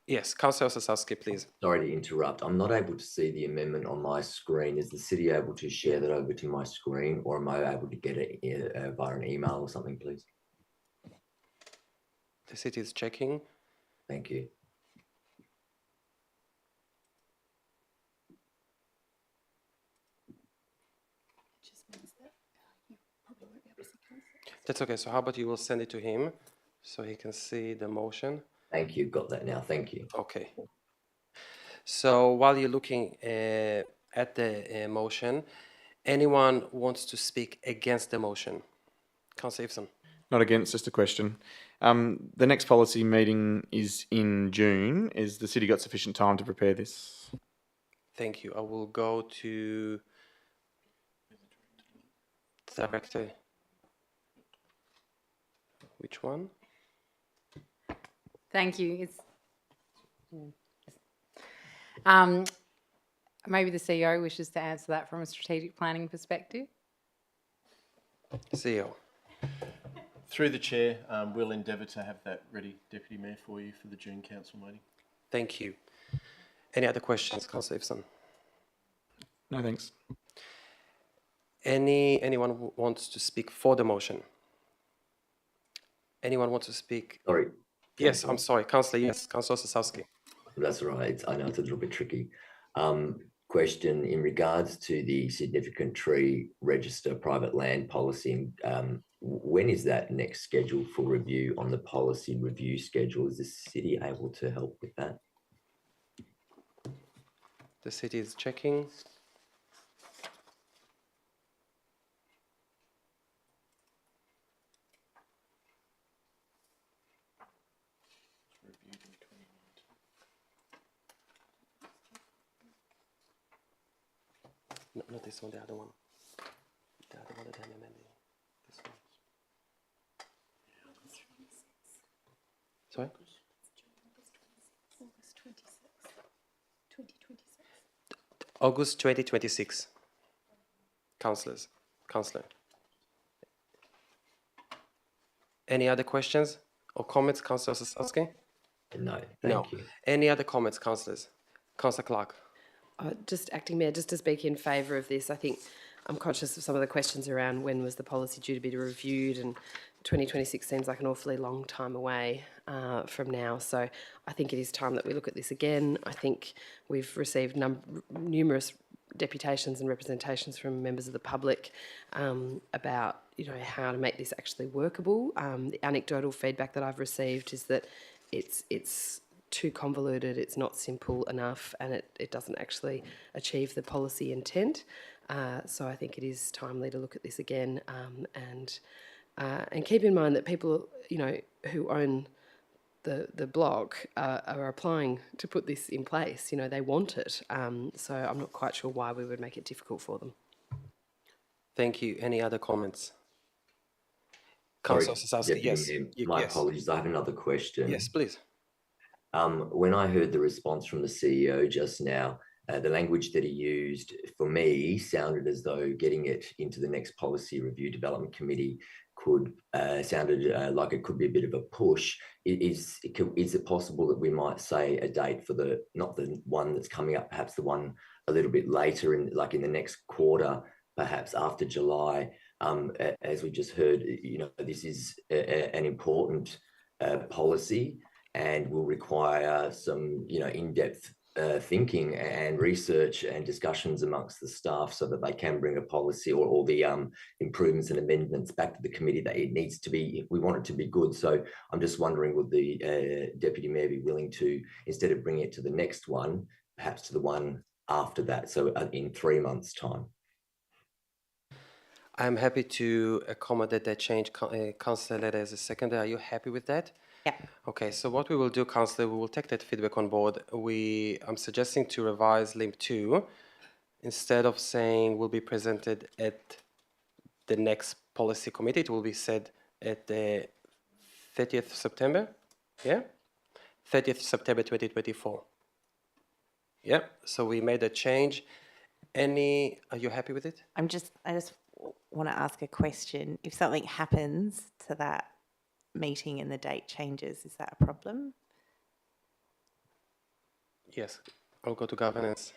Yes, Councillor Osasowski, please. Sorry to interrupt. I'm not able to see the amendment on my screen. Is the city able to share that over to my screen, or am I able to get it via an email or something, please? The city is checking. Thank you. That's okay. So how about you will send it to him so he can see the motion? Thank you. Got that now. Thank you. Okay. So while you're looking at the motion, anyone wants to speak against the motion? Councillor Ibsen. Not against, just a question. The next policy meeting is in June. Is the city got sufficient time to prepare this? Thank you. I will go to Director. Which one? Thank you. It's maybe the CEO wishes to answer that from a strategic planning perspective. CEO. Through the chair, we'll endeavour to have that ready, Deputy Mayor, for you for the June council meeting. Thank you. Any other questions, Councillor Ibsen? No, thanks. Anyone who wants to speak for the motion? Anyone wants to speak? Sorry. Yes, I'm sorry. Councillor, yes. Councillor Osasowski. That's right. I know it's a little bit tricky. Question in regards to the significant tree register private land policy. When is that next scheduled for review on the policy review schedule? Is the city able to help with that? The city is checking. No, not this one, the other one. The other one that I'm amending. This one. Sorry? August 2026. Councillor. Any other questions or comments, Councillor Sosowski? No, No. thank you. Any other comments, councillors? Councillor Clark. Just acting mayor, just to speak in favour of this, I think I'm conscious of some of the questions around when was the policy due to be reviewed, and 2026 seems like an awfully long time away from now. So I think it is time that we look at this again. I think we've received numerous deputations and representations from members of the public about how to make this actually workable. The anecdotal feedback that I've received is that it's too convoluted, it's not simple enough, and it doesn't actually achieve the policy intent. So I think it is timely to look at this again, and keep in mind that people who own the block are applying to put this in place. They want it, so I'm not quite sure why we would make it difficult for them. Thank you. Any other comments? Sorry, Councillor Sosowski, yes. Deputy Mayor, my apologies. I have another question. Yes, please. When I heard the response from the CEO just now, the language that he used for me sounded as though getting it into the next policy review development committee sounded like it could be a bit of a push. Is it possible that we might say a date for not the one that's coming up, perhaps the one a little bit later in the next quarter, perhaps after July? As we just heard, this is an important policy, and will require some, in-depth thinking and research and discussions amongst the staff, so that they can bring a policy or the improvements and amendments back to the committee that it needs to be. We want it to be good. So I'm just wondering, would the Deputy Mayor be willing to, instead of bringing it to the next one, perhaps to the one after that, so in 3 months' time? I'm happy to accommodate that change. Councillor Leda as a seconder, are you happy with that? Yeah. Okay, so what we will do, Councillor, we will take that feedback on board. I'm suggesting to revise LIMP 2. Instead of saying will be presented at the next policy committee, it will be said at the 30th September. Yeah? 30th September 2024. Yeah, so we made a change. Are you happy with it? I just want to ask a question. If something happens to that meeting and the date changes, is that a problem? Yes, I'll go to governance.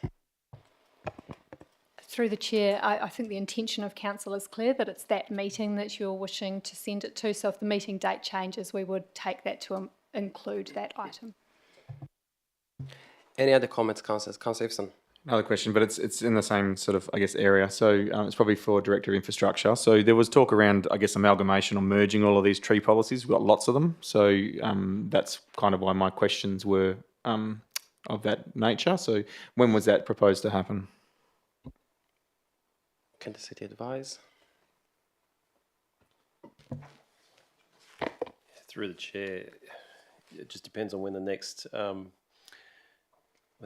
Through the chair, I think the intention of council is clear, that it's that meeting that you're wishing to send it to. So if the meeting date changes, we would take that to include that item. Any other comments, councillors? Councillor Ivson. Another question, but it's in the same sort of, area. So it's probably for Director of Infrastructure. So there was talk around, amalgamation or merging all of these tree policies. We've got lots of them. So that's kind of why my questions were of that nature. So when was that proposed to happen? Can the city advise? Through the chair, it just depends on when the next, when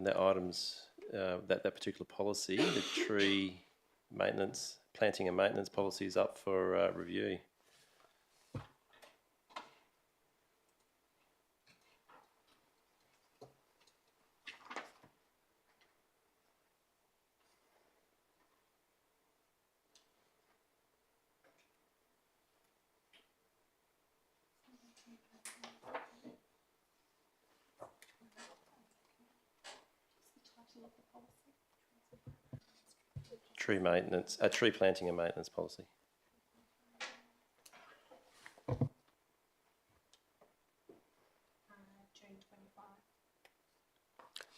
that item's, that particular policy, the tree maintenance, planting and maintenance policy is up for review. Tree maintenance, tree planting and maintenance policy.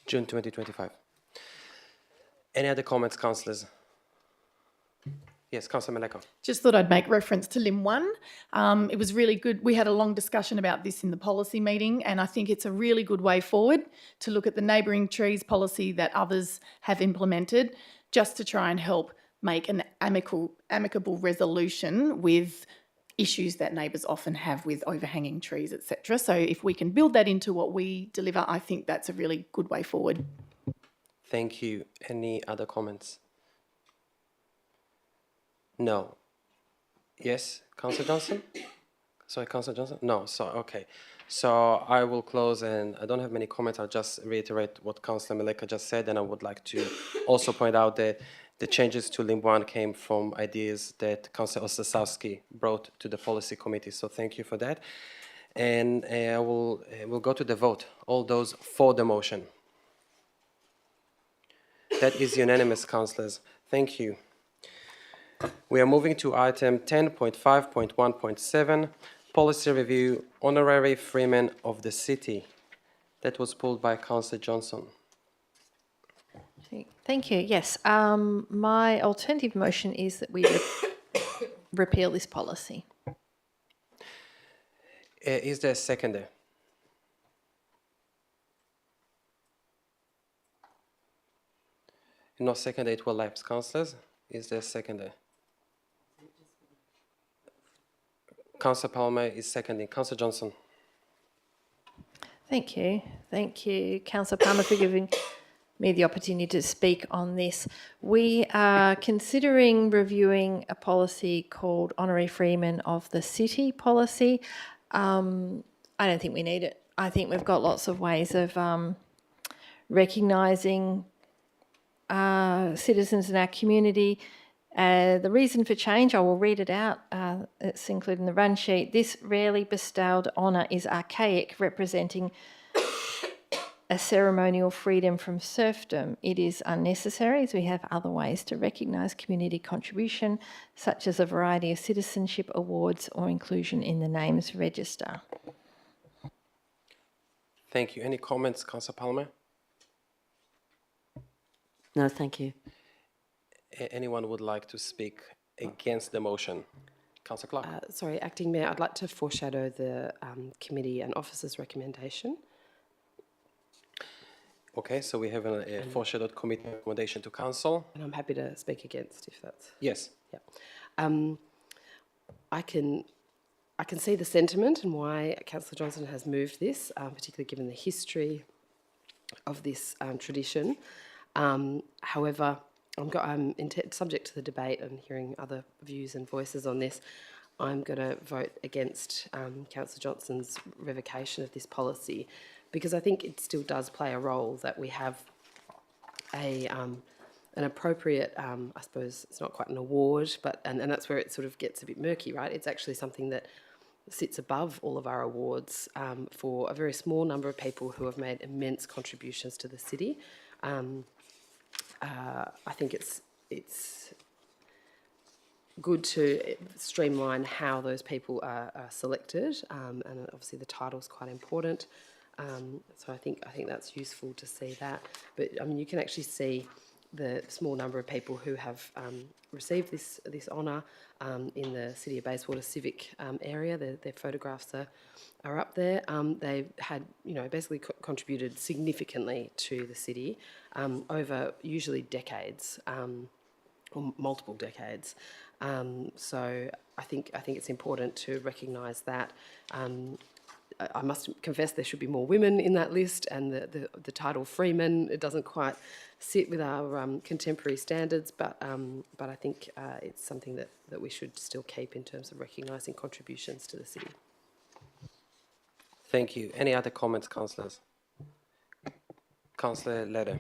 June 2025. Any other comments, councillors? Yes, Councillor Maleka. Just thought I'd make reference to Limb 1. It was really good. We had a long discussion about this in the policy meeting, and I think it's a really good way forward to look at the neighbouring trees policy that others have implemented, just to try and help make an amicable resolution with issues that neighbours often have with overhanging trees, etc. So if we can build that into what we deliver, I think that's a really good way forward. Thank you. Any other comments? No. Yes, Councillor Johnson? Sorry, Councillor Johnson? No, sorry, okay. So I will close, and I don't have many comments. I'll just reiterate what Councillor Maleka just said, and I would like to also point out that the changes to Limb 1 came from ideas that Councillor Ostasowski brought to the policy committee, so thank you for that. And we'll go to the vote. All those for the motion. That is unanimous, councillors. Thank you. We are moving to item 10.5.1.7, policy review, honorary freemen of the city. That was pulled by Councillor Johnson. Thank you. Yes, my alternative motion is that we repeal this policy. Is there a seconder? No seconder, it will lapse. Councillors, is there a seconder? Councillor Palmer is seconding. Councillor Johnson. Thank you. Thank you, Councillor Palmer, for giving me the opportunity to speak on this. We are considering reviewing a policy called Honorary Freemen of the City policy. I don't think we need it. I think we've got lots of ways of recognising citizens in our community. The reason for change, I will read it out, it's included in the run sheet. This rarely bestowed honour is archaic, representing a ceremonial freedom from serfdom. It is unnecessary as we have other ways to recognise community contribution, such as a variety of citizenship awards or inclusion in the names register. Thank you. Any comments, Councillor Palmer? No, thank you. Anyone would like to speak against the motion? Councillor Clark. Sorry, Acting Mayor, I'd like to foreshadow the committee and officers' recommendation. Okay, so we have a foreshadowed committee recommendation to council. And I'm happy to speak against if that's... Yes. Yeah. I can see the sentiment and why Councillor Johnson has moved this, particularly given the history of this tradition. However, I'm subject to the debate and hearing other views and voices on this. I'm going to vote against Councillor Johnson's revocation of this policy, because I think it still does play a role that we have an appropriate, I suppose it's not quite an award, but and that's where it sort of gets a bit murky, right? It's actually something that sits above all of our awards for a very small number of people who have made immense contributions to the city. I think it's good to streamline how those people are selected, and obviously the title is quite important. So I think that's useful to see that. But I mean, you can actually see the small number of people who have received this honour in the City of Bayswater civic area. Their photographs are up there. They've had, basically contributed significantly to the city over usually decades, or multiple decades. So I think it's important to recognise that. I must confess there should be more women in that list, and the title Freeman, it doesn't quite sit with our contemporary standards, but I think it's something that we should still keep in terms of recognising contributions to the city. Thank you. Any other comments, councillors? Councillor Leder?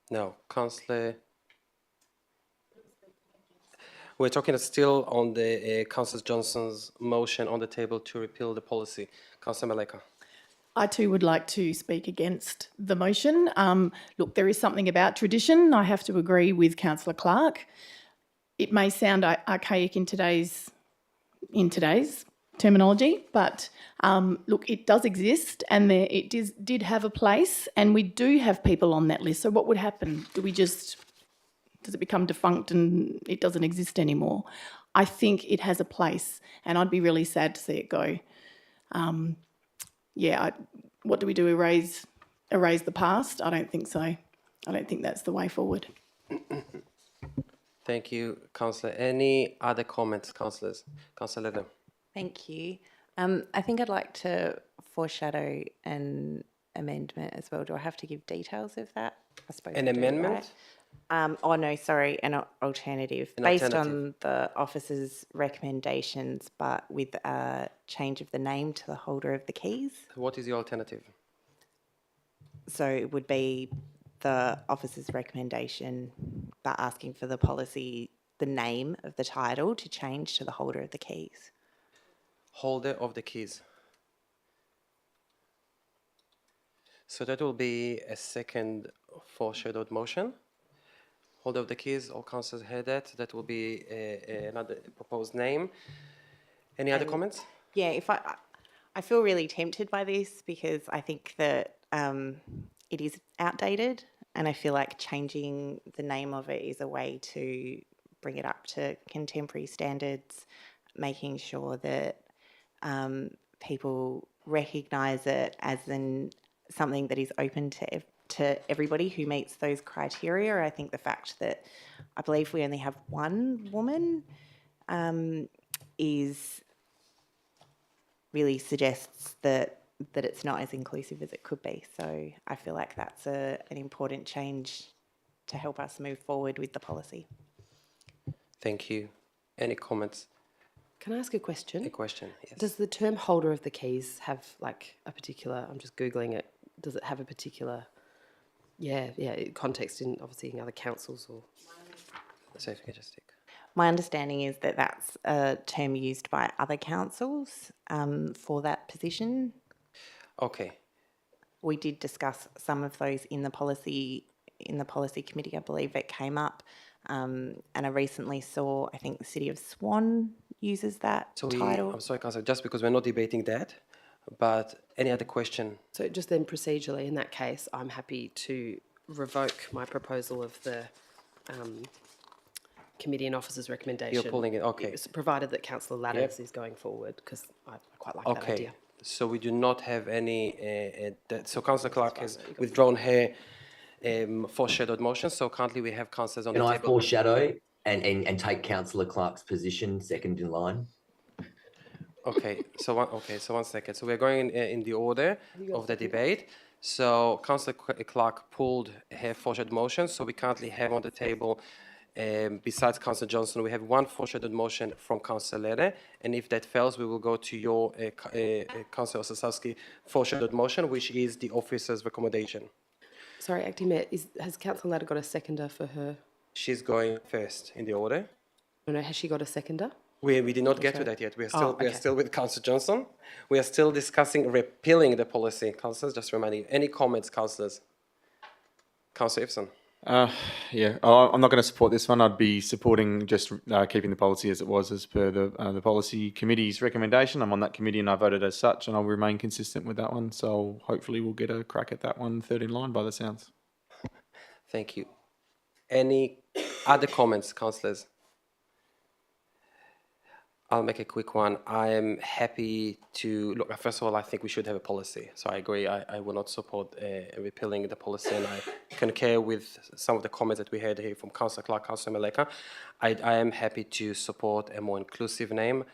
No. Councillor... We're talking still on the Councillor Johnson's motion on the table to repeal the policy. Councillor Maleka. I too would like to speak against the motion. Look, there is something about tradition. I have to agree with Councillor Clark. It may sound archaic in today's terminology, but look, it does exist, and it did have a place, and we do have people on that list. So what would happen? Does Does it become defunct and it doesn't exist anymore? I think it has a place, and I'd be really sad to see it go. What do we do? Erase the past? I don't think so. I don't think that's the way forward. Thank you, Councillor. Any other comments, councillors? Councillor Leather. Thank you. I think I'd like to foreshadow an amendment as well. Do I have to give details of that? I suppose An I do, amendment? right? An alternative. Based on the officer's recommendations, but with a change of the name to the holder of the keys. What is your alternative? So it would be the officer's recommendation, but asking for the policy, the name of the title to change to the holder of the keys. Holder of the keys. So that will be a second foreshadowed motion. Holder of the keys, all councillors heard that. That will be another proposed name. Any other comments? Yeah, I feel really tempted by this because I think that it is outdated, and I feel like changing the name of it is a way to bring it up to contemporary standards, making sure that people recognise it as something that is open to everybody who meets those criteria. I think the fact that I believe we only have one woman really suggests that it's not as inclusive as it could be. So I feel like that's an important change to help us move forward with the policy. Thank you. Any comments? Can I ask a question? A question, yes. Does the term holder of the keys have like a particular, I'm just Googling it, does it have a particular, context in obviously in other councils or? So if you could just take. My understanding is that that's a term used by other councils for that position. Okay. We did discuss some of those in the policy committee. I believe it came up, and I recently saw, I think the City of Swan uses that title. I'm sorry, Councillor, just because we're not debating that, but any other question? So just then procedurally, in that case, I'm happy to revoke my proposal of the committee and officers' recommendation. You're pulling it, okay. Provided that Councillor Ladders is going forward, because I quite like that idea. So we do not have any, so Councillor Clark has withdrawn her foreshadowed motion, so currently we have councillors on the table. Can I foreshadow and take Councillor Clark's position second in line? Okay, so one second. So we're going in the order of the debate. So Councillor Clark pulled her foreshadowed motion, so we currently have on the table, besides Councillor Johnson, we have one foreshadowed motion from Councillor Lede, and if that fails, we will go to your Councillor Osasowski foreshadowed motion, which is the officer's recommendation. Sorry, Acting Mayor, has Councillor Lede got a seconder for her? She's going first in the order. No, has she got a seconder? We did not get to that yet. We are still with Councillor Johnson. We are still discussing repealing the policy. Councillors, just reminding you. Any comments, councillors? Councillor Ifson. I'm not going to support this one. I'd be supporting just keeping the policy as it was, as per the policy committee's recommendation. I'm on that committee and I voted as such, and I'll remain consistent with that one. So hopefully we'll get a crack at that one third in line by the sounds. Thank you. Any other comments, councillors? I'll make a quick one. I am happy to look. First of all, I think we should have a policy. So I agree. I will not support repealing the policy, and I concur with some of the comments that we heard here from Councillor Clark, Councillor Maleka. I am happy to support a more inclusive name.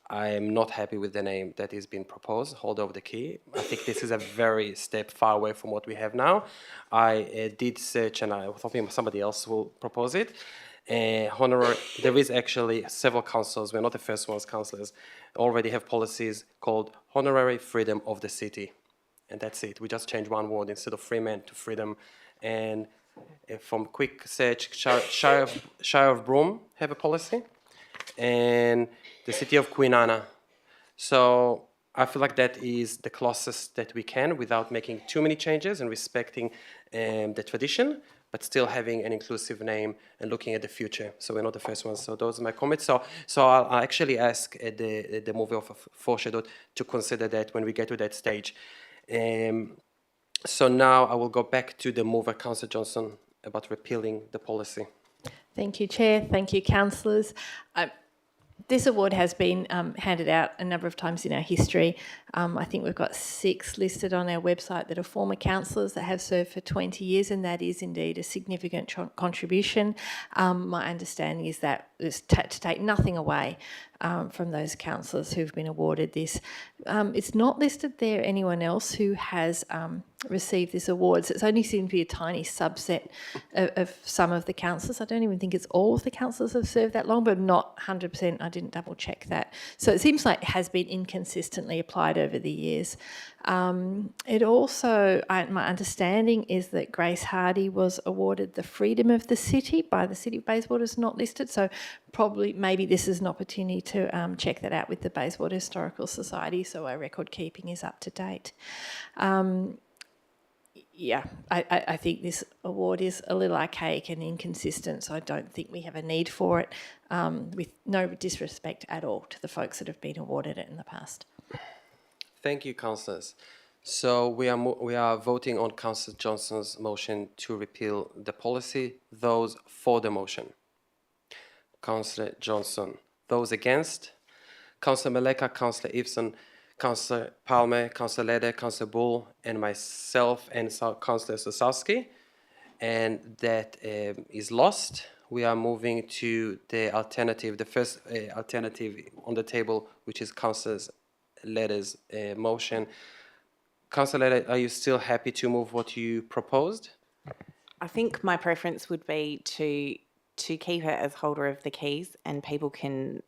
I am not happy with the name that is being proposed, holder of the key. I think this is a very step far away from what we have now. I did search, and I was hoping somebody else will propose it. There is actually several councils, we're not the first ones, councillors, already have policies called honorary freedom of the city. And that's it. We just change one word instead of freeman to freedom. And from quick search, Shire of Broome have a policy, and the city of Kwinana. So I feel like that is the closest that we can without making too many changes and respecting the tradition, but still having an inclusive name and looking at the future. So we're not the first ones. So those are my comments. So I'll actually ask the mover of foreshadowed to consider that when we get to that stage. So now I will go back to the mover, Councillor Johnson, about repealing the policy. Thank you, Chair. Thank you, councillors. This award has been handed out a number of times in our history. I think we've got 6 listed on our website that are former councillors that have served for 20 years, and that is indeed a significant contribution. My understanding is that it's to take nothing away from those councillors who've been awarded this. It's not listed there anyone else who has received this award. So it's only seemed to be a tiny subset of some of the councillors. I don't even think it's all of the councillors have served that long, but not 100%. I didn't double check that. So it seems like it has been inconsistently applied over the years. It also, my understanding is that Grace Hardy was awarded the Freedom of the City by the City of Bayswater. Is not listed, so probably maybe this is an opportunity to check that out with the Bayswater Historical Society, so our record keeping is up to date. Yeah, I think this award is a little archaic and inconsistent, so I don't think we have a need for it, with no disrespect at all to the folks that have been awarded it in the past. Thank you, councillors. So we are voting on Councillor Johnson's motion to repeal the policy. Those for the motion. Councillor Johnson. Those against? Councillor Maleka, Councillor Eveson, Councillor Palmer, Councillor Leder, Councillor Bull, and myself and Councillor Sosowski. And that is lost. We are moving to the alternative, the first alternative on the table, which is Councillor Leder's motion. Councillor Leder, are you still happy to move what you proposed? I think my preference would be to keep her as holder of the keys, and people can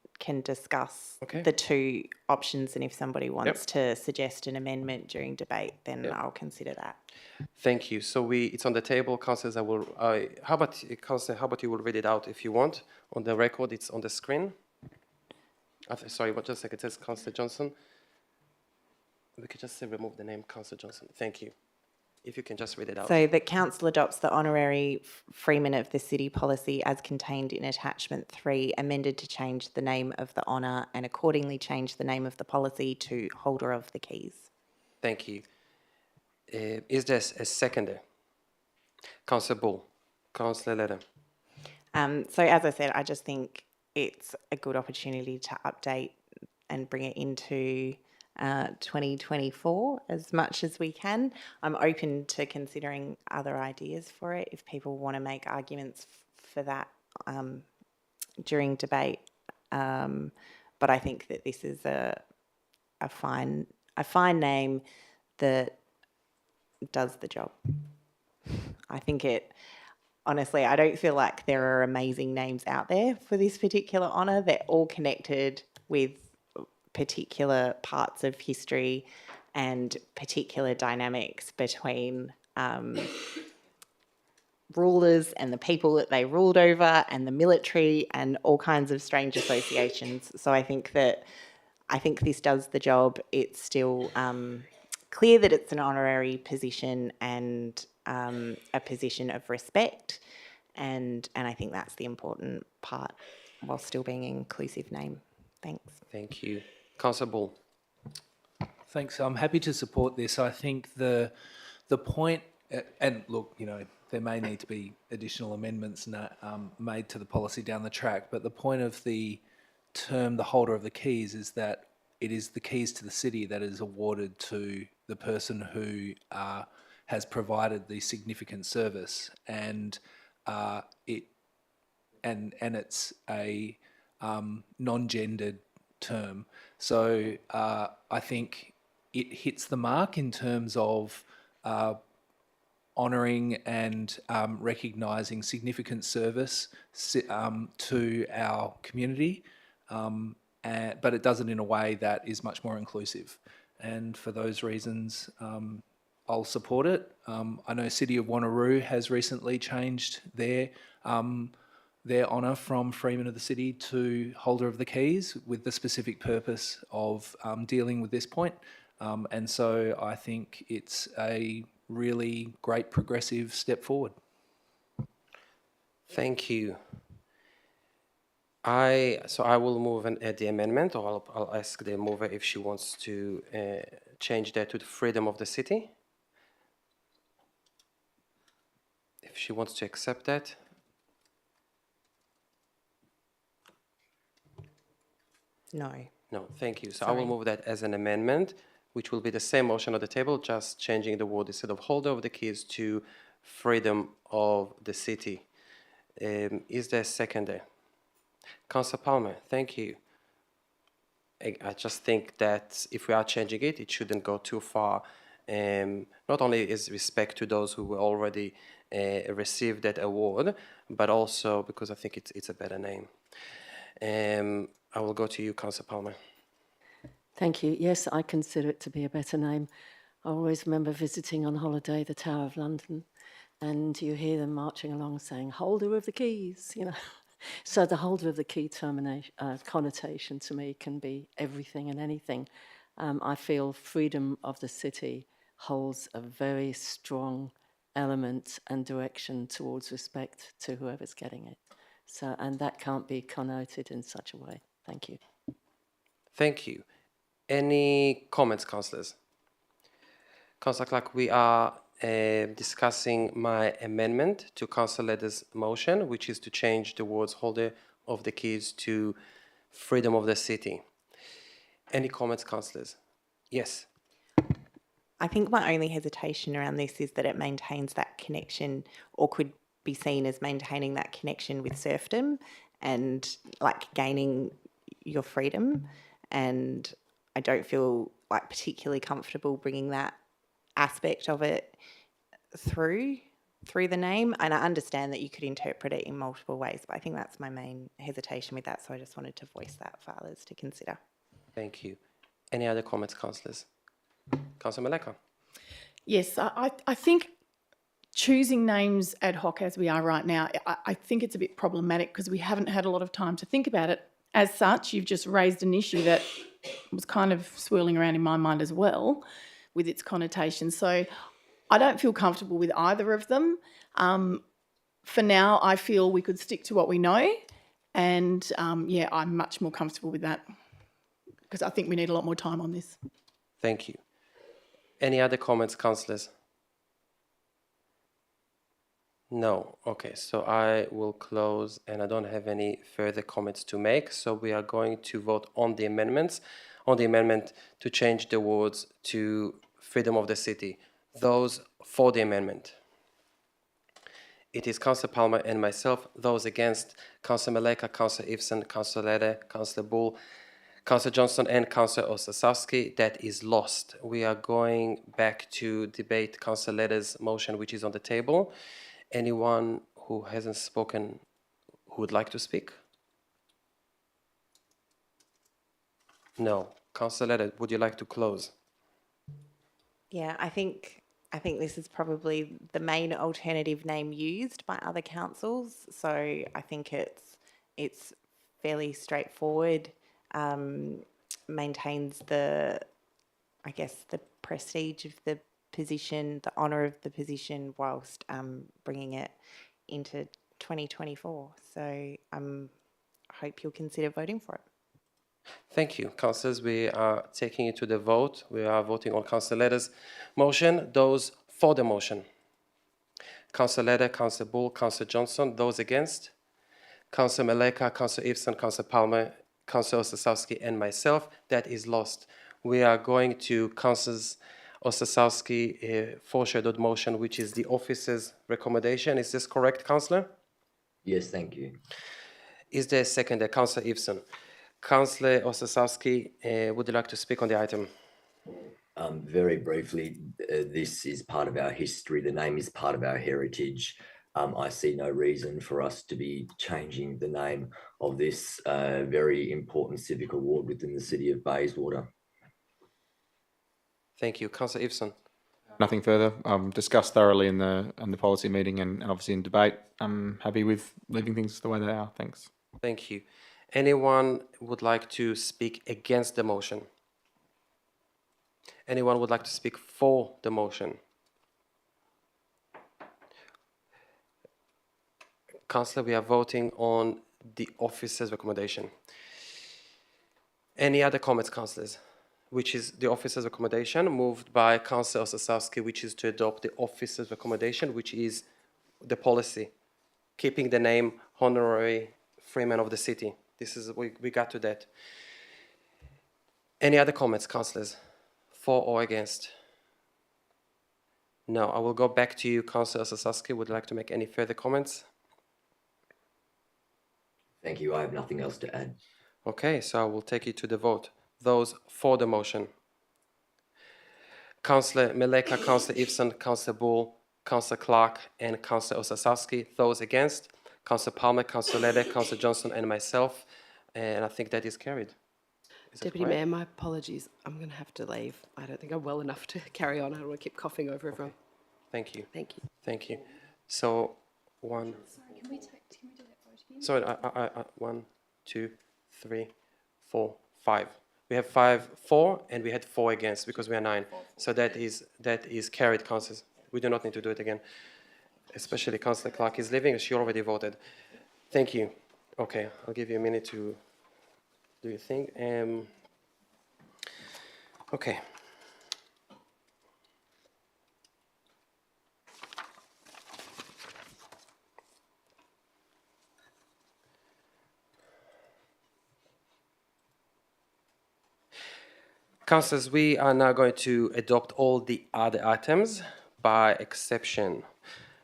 discuss the 2 options, and if somebody wants to suggest an amendment during debate, then I'll consider that. Thank you. So it's on the table, councillors. How about councillor? How about you will read it out if you want on the record? It's on the screen. Sorry, just a second. It says Councillor Johnson. We could just say remove the name Councillor Johnson. Thank you. If you can just read it out. So that council adopts the honorary freeman of the city policy as contained in attachment 3, amended to change the name of the honour and accordingly change the name of the policy to holder of the keys. Thank you. Is there a seconder? Councillor Bull. Councillor Leder. So as I said, I just think it's a good opportunity to update and bring it into 2024 as much as we can. I'm open to considering other ideas for it if people want to make arguments for that during debate. But I think that this is a fine name that does the job. I think honestly, I don't feel like there are amazing names out there for this particular honour. They're all connected with particular parts of history and particular dynamics between rulers and the people that they ruled over and the military and all kinds of strange associations. So I think this does the job. It's still clear that it's an honorary position and a position of respect, and I think that's the important part while still being an inclusive name. Thanks. Thank you. Councillor Bull. Thanks. I'm happy to support this. I think the point, and look, there may need to be additional amendments made to the policy down the track, but the point of the term, the holder of the keys, is that it is the keys to the city that is awarded to the person who has provided the significant service, and it's a non-gendered term. So I think it hits the mark in terms of honouring and recognising significant service to our community, but it does it in a way that is much more inclusive. And for those reasons, I'll support it. I know City of Wanneroo has recently changed their honour from Freeman of the City to Holder of the Keys with the specific purpose of dealing with this point. And so I think it's a really great progressive step forward. Thank you. I will move and add the amendment, or I'll ask the mover if she wants to change that to the freedom of the city. If she wants to accept that. No. No, thank you. So I will move that as an amendment, which will be the same motion on the table, just changing the word instead of holder of the keys to freedom of the city. Is there a second there? Councillor Palmer, thank you. I just think that if we are changing it, it shouldn't go too far. Not only is respect to those who already received that award, but also because I think it's a better name. I will go to you, Councillor Palmer. Thank you. Yes, I consider it to be a better name. I always remember visiting on holiday the Tower of London, and you hear them marching along saying, holder of the keys, you know. So the holder of the key connotation to me can be everything and anything. I feel freedom of the city holds a very strong element and direction towards respect to whoever's getting it. So, and that can't be connoted in such a way. Thank you. Thank you. Any comments, councillors? Councillor Clark, we are discussing my amendment to Councillor Leder's motion, which is to change the words holder of the keys to freedom of the city. Any comments, councillors? Yes. I think my only hesitation around this is that it maintains that connection, or could be seen as maintaining that connection with serfdom and like gaining your freedom. And I don't feel like particularly comfortable bringing that aspect of it through the name. And I understand that you could interpret it in multiple ways, but I think that's my main hesitation with that. So I just wanted to voice that for others to consider. Thank you. Any other comments, councillors? Councillor Maleka. Yes, I think choosing names ad hoc as we are right now, I think it's a bit problematic because we haven't had a lot of time to think about it. As such, you've just raised an issue that was kind of swirling around in my mind as well with its connotations. So I don't feel comfortable with either of them. For now, I feel we could stick to what we know. And yeah, I'm much more comfortable with that because I think we need a lot more time on this. Thank you. Any other comments, councillors? No. Okay, so I will close and I don't have any further comments to make. So we are going to vote on the amendments, on the amendment to change the words to freedom of the city. Those for the amendment. It is Councillor Palmer and myself. Those against, Councillor Maleka, Councillor Ivson, Councillor Leder, Councillor Bull, Councillor Johnson and Councillor Osasowski. That is lost. We are going back to debate Councillor Leder's motion, which is on the table. Anyone who hasn't spoken who would like to speak? No. Councillor Leder, would you like to close? Yeah, I think this is probably the main alternative name used by other councils. So I think it's fairly straightforward. Maintains the prestige of the position, the honour of the position, whilst bringing it into 2024. So I hope you'll consider voting for it. Thank you, councillors. We are taking it to the vote. We are voting on Councillor Leder's motion. Those for the motion. Councillor Leder, Councillor Bull, Councillor Johnson. Those against? Councillor Maleka, Councillor Ivson, Councillor Palmer, Councillor Osasowski and myself. That is lost. We are going to Councillor Osasowski foreshadowed motion, which is the officer's recommendation. Is this correct, Councillor? Yes, thank you. Is there a second? Councillor Ivson. Councillor Osasowski, would you like to speak on the item? Very briefly, this is part of our history. The name is part of our heritage. I see no reason for us to be changing the name of this very important civic award within the city of Bayswater. Thank you. Councillor Ivson. Nothing further. Discussed thoroughly in the policy meeting and obviously in debate. I'm happy with leaving things the way they are. Thanks. Thank you. Anyone would like to speak against the motion? Anyone would like to speak for the motion? Councillor, we are voting on the officer's recommendation. Any other comments, councillors? Which is the officer's recommendation, moved by Councillor Osasowski, which is to adopt the officer's recommendation, which is the policy, keeping the name honorary freeman of the city. This is, we got to that. Any other comments, councillors? For or against? No, I will go back to you, Councillor Osasowski. Would you like to make any further comments? Thank you. I have nothing else to add. Okay, so I will take you to the vote. Those for the motion. Councillor Meleka, Councillor Ibsen, Councillor Bull, Councillor Clark, and Councillor Osasowski. Those against? Councillor Palmer, Councillor Leder, Councillor Johnson, and myself. And I think that is carried. Is that Deputy correct? Mayor, my apologies. I'm going to have to leave. I don't think I'm well enough to carry on. I don't want to keep coughing over everyone. Thank you. Thank you. Thank you. So, one. Sorry, can we do that vote again? Sorry, 1, 2, 3, 4, 5. We have 5 for, and we had 4 against because we are 9. So that is carried, councillors. We do not need to do it again. Especially Councillor Clark is leaving. She already voted. Thank you. Okay, I'll give you a minute to do your thing. Okay. Councillors, we are now going to adopt all the other items by exception.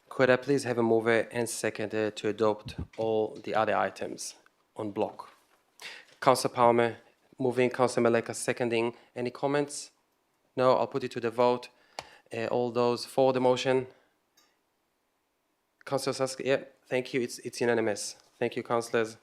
Could I please have a mover and seconder to adopt all the other items on block? Councillor Palmer moving, Councillor Meleka seconding. Any comments? No, I'll put it to the vote. All those for the motion? Councillor Saski, yeah, thank you. It's unanimous. Thank you, councillors.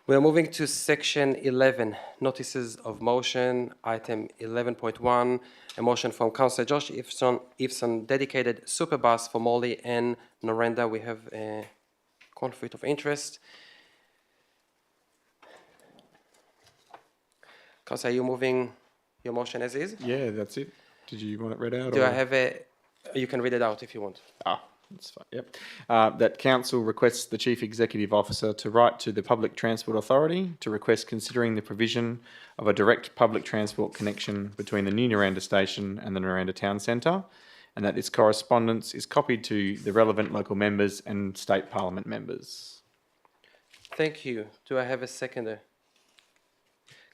We are moving to section 11, notices of motion, item 11.1, a motion from Councillor Josh Ifson, dedicated super bus for Morley and Noranda. We have a conflict of interest. Councillor, are you moving your motion as is? Yeah, that's it. Did you want it read out? Do or? I have a, you can read it out if you want. That's fine, yep. That council requests the Chief Executive Officer to write to the Public Transport Authority to request considering the provision of a direct public transport connection between the new Noranda station and the Noranda Town Centre, and that this correspondence is copied to the relevant local members and State Parliament members. Thank you. Do I have a seconder?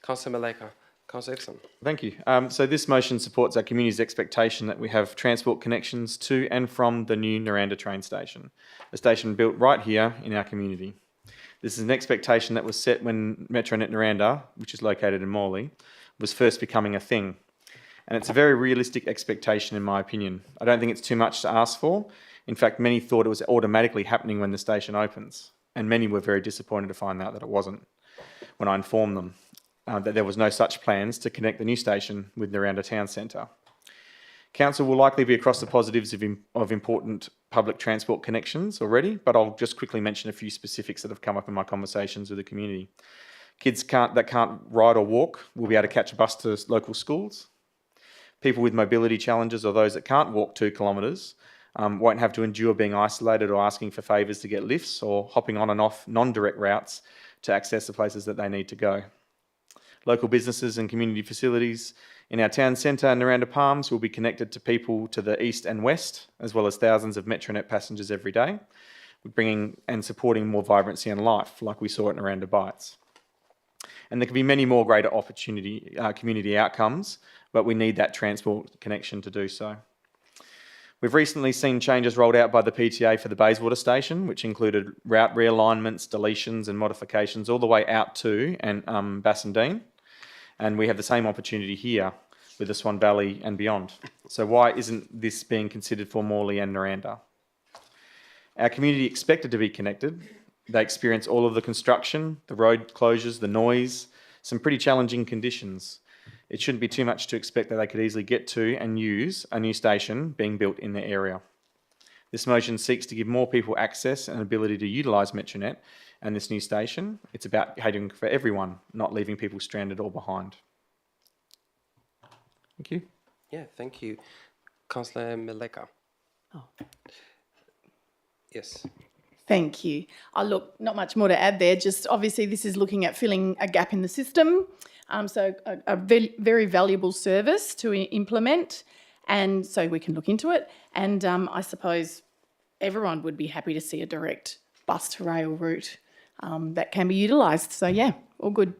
Councillor Meleka. Councillor Ibsen. Thank you. So this motion supports our community's expectation that we have transport connections to and from the new Noranda train station, a station built right here in our community. This is an expectation that was set when Metronet Noranda, which is located in Morley, was first becoming a thing. And it's a very realistic expectation in my opinion. I don't think it's too much to ask for. In fact, many thought it was automatically happening when the station opens, and many were very disappointed to find out that it wasn't when I informed them that there was no such plans to connect the new station with Noranda Town Centre. Council will likely be across the positives of important public transport connections already, but I'll just quickly mention a few specifics that have come up in my conversations with the community. Kids that can't ride or walk will be able to catch a bus to local schools. People with mobility challenges or those that can't walk 2 kilometres won't have to endure being isolated or asking for favours to get lifts or hopping on and off non-direct routes to access the places that they need to go. Local businesses and community facilities in our town centre and Noranda Palms will be connected to people to the east and west, as well as thousands of Metronet passengers every day, bringing and supporting more vibrancy and life, like we saw at Noranda Bites. And there can be many more greater community outcomes, but we need that transport connection to do so. We've recently seen changes rolled out by the PTA for the Bayswater station, which included route realignments, deletions and modifications all the way out to Bassendean. And we have the same opportunity here with the Swan Valley and beyond. So why isn't this being considered for Morley and Noranda? Our community expected to be connected. They experience all of the construction, the road closures, the noise, some pretty challenging conditions. It shouldn't be too much to expect that they could easily get to and use a new station being built in their area. This motion seeks to give more people access and ability to utilise Metronet and this new station. It's about catering for everyone, not leaving people stranded or behind. Thank you. Yeah, thank you. Councillor Meleka. Oh. Yes. Thank you. Look, not much more to add there. Just obviously this is looking at filling a gap in the system. So a very valuable service to implement, and so we can look into it. And I suppose everyone would be happy to see a direct bus to rail route that can be utilised. So yeah, all good.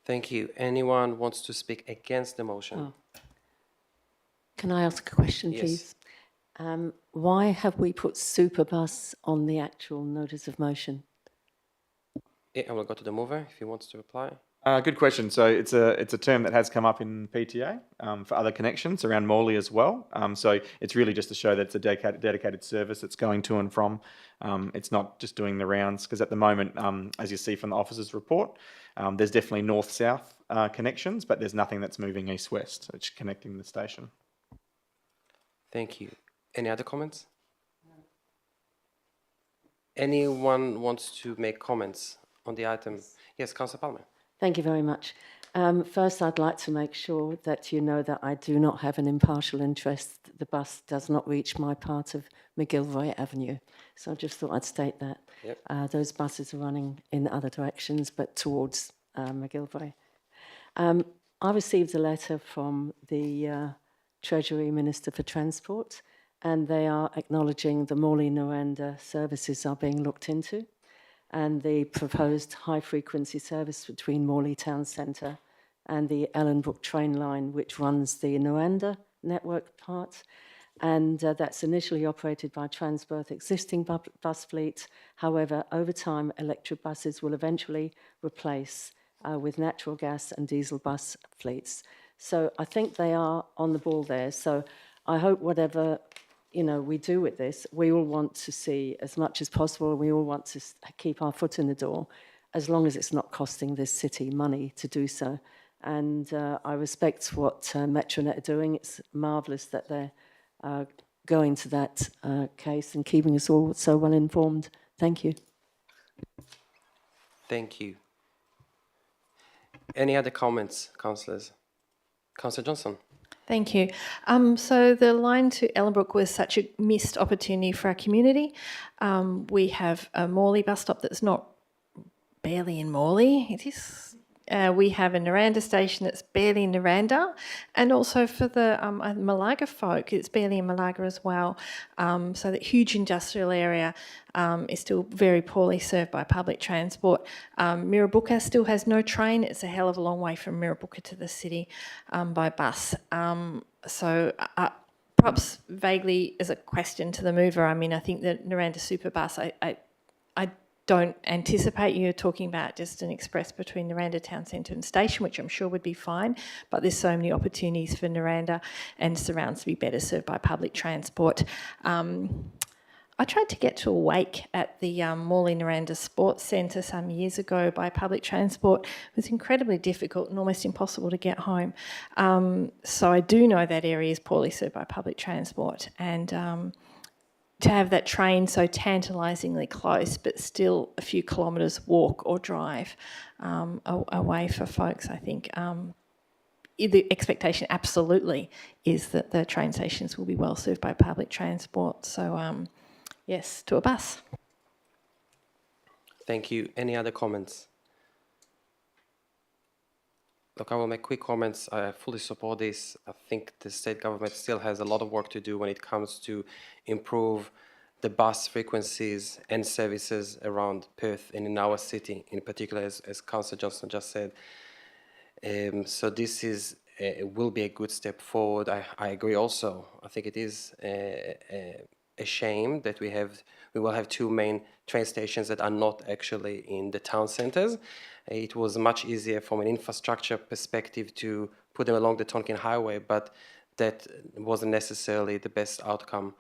Thank you. Anyone wants to speak against the motion? Oh. Can I ask a question, Yes. please? Why have we put superbus on the actual notice of motion? Yeah, I will go to the mover if he wants to reply. Good question. So it's a term that has come up in PTA for other connections around Morley as well. So it's really just to show that it's a dedicated service that's going to and from. It's not just doing the rounds, because at the moment, as you see from the officer's report, there's definitely north-south connections, but there's nothing that's moving east-west. It's connecting the station. Thank you. Any other comments? Anyone wants to make comments on the item? Yes, Councillor Palmer. Thank you very much. First, I'd like to make sure that you know that I do not have an impartial interest. The bus does not reach my part of McGilroy Avenue. So I just thought I'd state that. Yep. Those buses are running in other directions, but towards McGilroy. I received a letter from the Treasury Minister for Transport, and they are acknowledging the Morley-Noranda services are being looked into, and the proposed high-frequency service between Morley Town Centre and the Ellenbrook train line, which runs the Noranda network part. And that's initially operated by Transperth existing bus fleet. However, over time, electric buses will eventually replace with natural gas and diesel bus fleets. So I think they are on the ball there. So I hope whatever we do with this, we all want to see as much as possible. We all want to keep our foot in the door, as long as it's not costing this city money to do so. And I respect what Metronet are doing. It's marvellous that they're going to that case and keeping us all so well informed. Thank you. Thank you. Any other comments, councillors? Councillor Johnson. Thank you. So the line to Ellenbrook was such a missed opportunity for our community. We have a Morley bus stop that's not barely in Morley. It is. We have a Noranda station that's barely in Noranda, and also for the Malaga folk, it's barely in Malaga as well. So that huge industrial area is still very poorly served by public transport. Mirrabooka still has no train. It's a hell of a long way from Mirrabooka to the city by bus. So perhaps vaguely as a question to the mover, I mean, I think that Noranda Superbus, I don't anticipate you're talking about just an express between Noranda Town Centre and Station, which I'm sure would be fine, but there's so many opportunities for Noranda and surrounds to be better served by public transport. I tried to get to a wake at the Morley-Noranda Sports Centre some years ago by public transport. It was incredibly difficult and almost impossible to get home. So I do know that area is poorly served by public transport, and to have that train so tantalisingly close but still a few kilometres walk or drive away for folks, I think the expectation absolutely is that the train stations will be well served by public transport. So yes, to a bus. Thank you. Any other comments? Look, I will make quick comments. I fully support this. I think the state government still has a lot of work to do when it comes to improve the bus frequencies and services around Perth and in our city, in particular, as Councillor Johnson just said. So this will be a good step forward. I agree also. I think it is a shame that we will have two main train stations that are not actually in the town centres. It was much easier from an infrastructure perspective to put them along the Tonkin Highway, but that wasn't necessarily the best outcome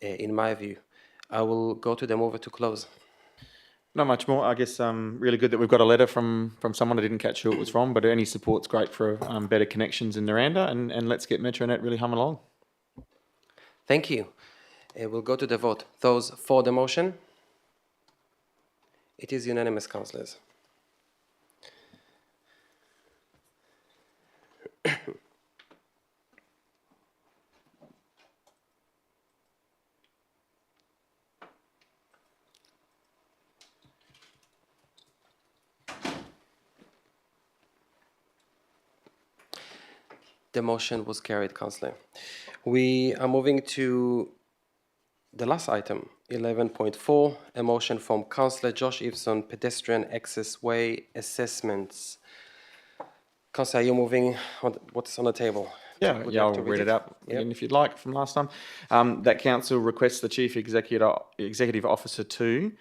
in my view. I will go to the mover to close. Not much more. I guess really good that we've got a letter from someone. I didn't catch who it was from, but any support's great for better connections in Noranda, and let's get Metronet really humming along. Thank you. We'll go to the vote. Those for the motion? It is unanimous, councillors. The motion was carried, councillor. We are moving to the last item, 11.4, a motion from Councillor Josh Eveson, pedestrian access way assessments. Councillor, you're moving on what's on the table. Yeah, Would you yeah, like I'll to read it out Yep. again if you'd like from last time. That council requests the Chief Executive Officer to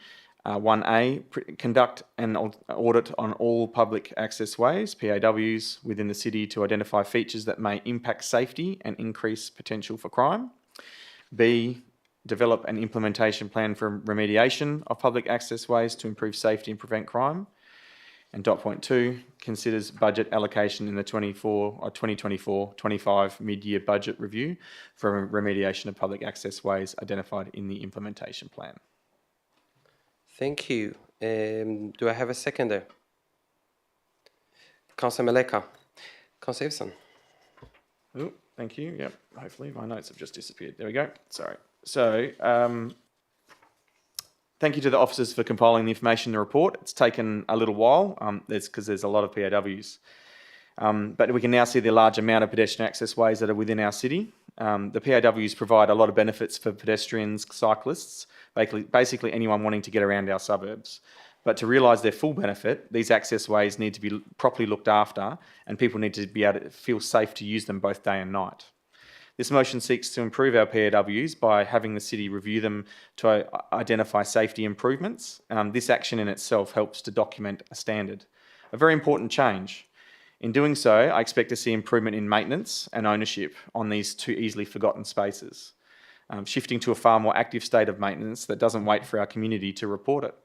1A, conduct an audit on all public access ways, PAWs, within the city to identify features that may impact safety and increase potential for crime. B, develop an implementation plan for remediation of public access ways to improve safety and prevent crime. And dot point 2 considers budget allocation in the 2024-25 mid-year budget review for remediation of public access ways identified in the implementation plan. Thank you. Do I have a seconder? Councillor Maleka. Councillor Ibsen. Oh, thank you. Yep. Hopefully my notes have just disappeared. There we go. Sorry. So, thank you to the officers for compiling the information in the report. It's taken a little while. Because there's a lot of PAWs. But we can now see the large amount of pedestrian access ways that are within our city. The PAWs provide a lot of benefits for pedestrians, cyclists, basically anyone wanting to get around our suburbs. But to realise their full benefit, these access ways need to be properly looked after and people need to be able to feel safe to use them both day and night. This motion seeks to improve our PAWs by having the city review them to identify safety improvements. This action in itself helps to document a standard, a very important change. In doing so, I expect to see improvement in maintenance and ownership on these two easily forgotten spaces, shifting to a far more active state of maintenance that doesn't wait for our community to report it.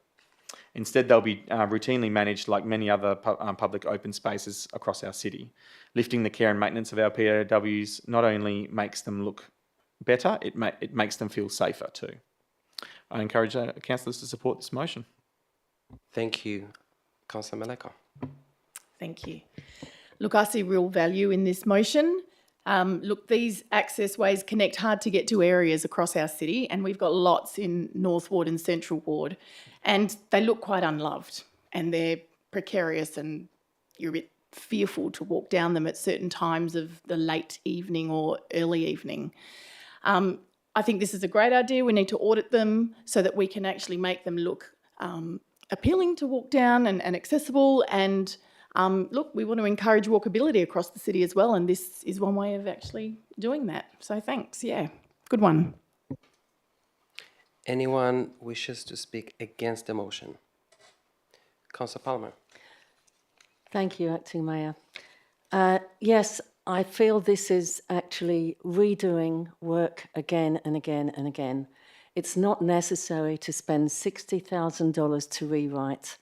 Instead, they'll be routinely managed like many other public open spaces across our city. Lifting the care and maintenance of our PAWs not only makes them look better, it makes them feel safer too. I encourage councillors to support this motion. Thank you. Councillor Maleka. Thank you. Look, I see real value in this motion. Look, these access ways connect hard to get to areas across our city, and we've got lots in North Ward and Central Ward, and they look quite unloved and they're precarious and you're a bit fearful to walk down them at certain times of the late evening or early evening. I think this is a great idea. We need to audit them so that we can actually make them look appealing to walk down and accessible. And look, we want to encourage walkability across the city as well, and this is one way of actually doing that. So thanks, yeah, good one. Anyone wishes to speak against the motion? Councillor Palmer. Thank you, Acting Mayor. Yes, I feel this is actually redoing work again and again and again. It's not necessary to spend $60,000 to rewrite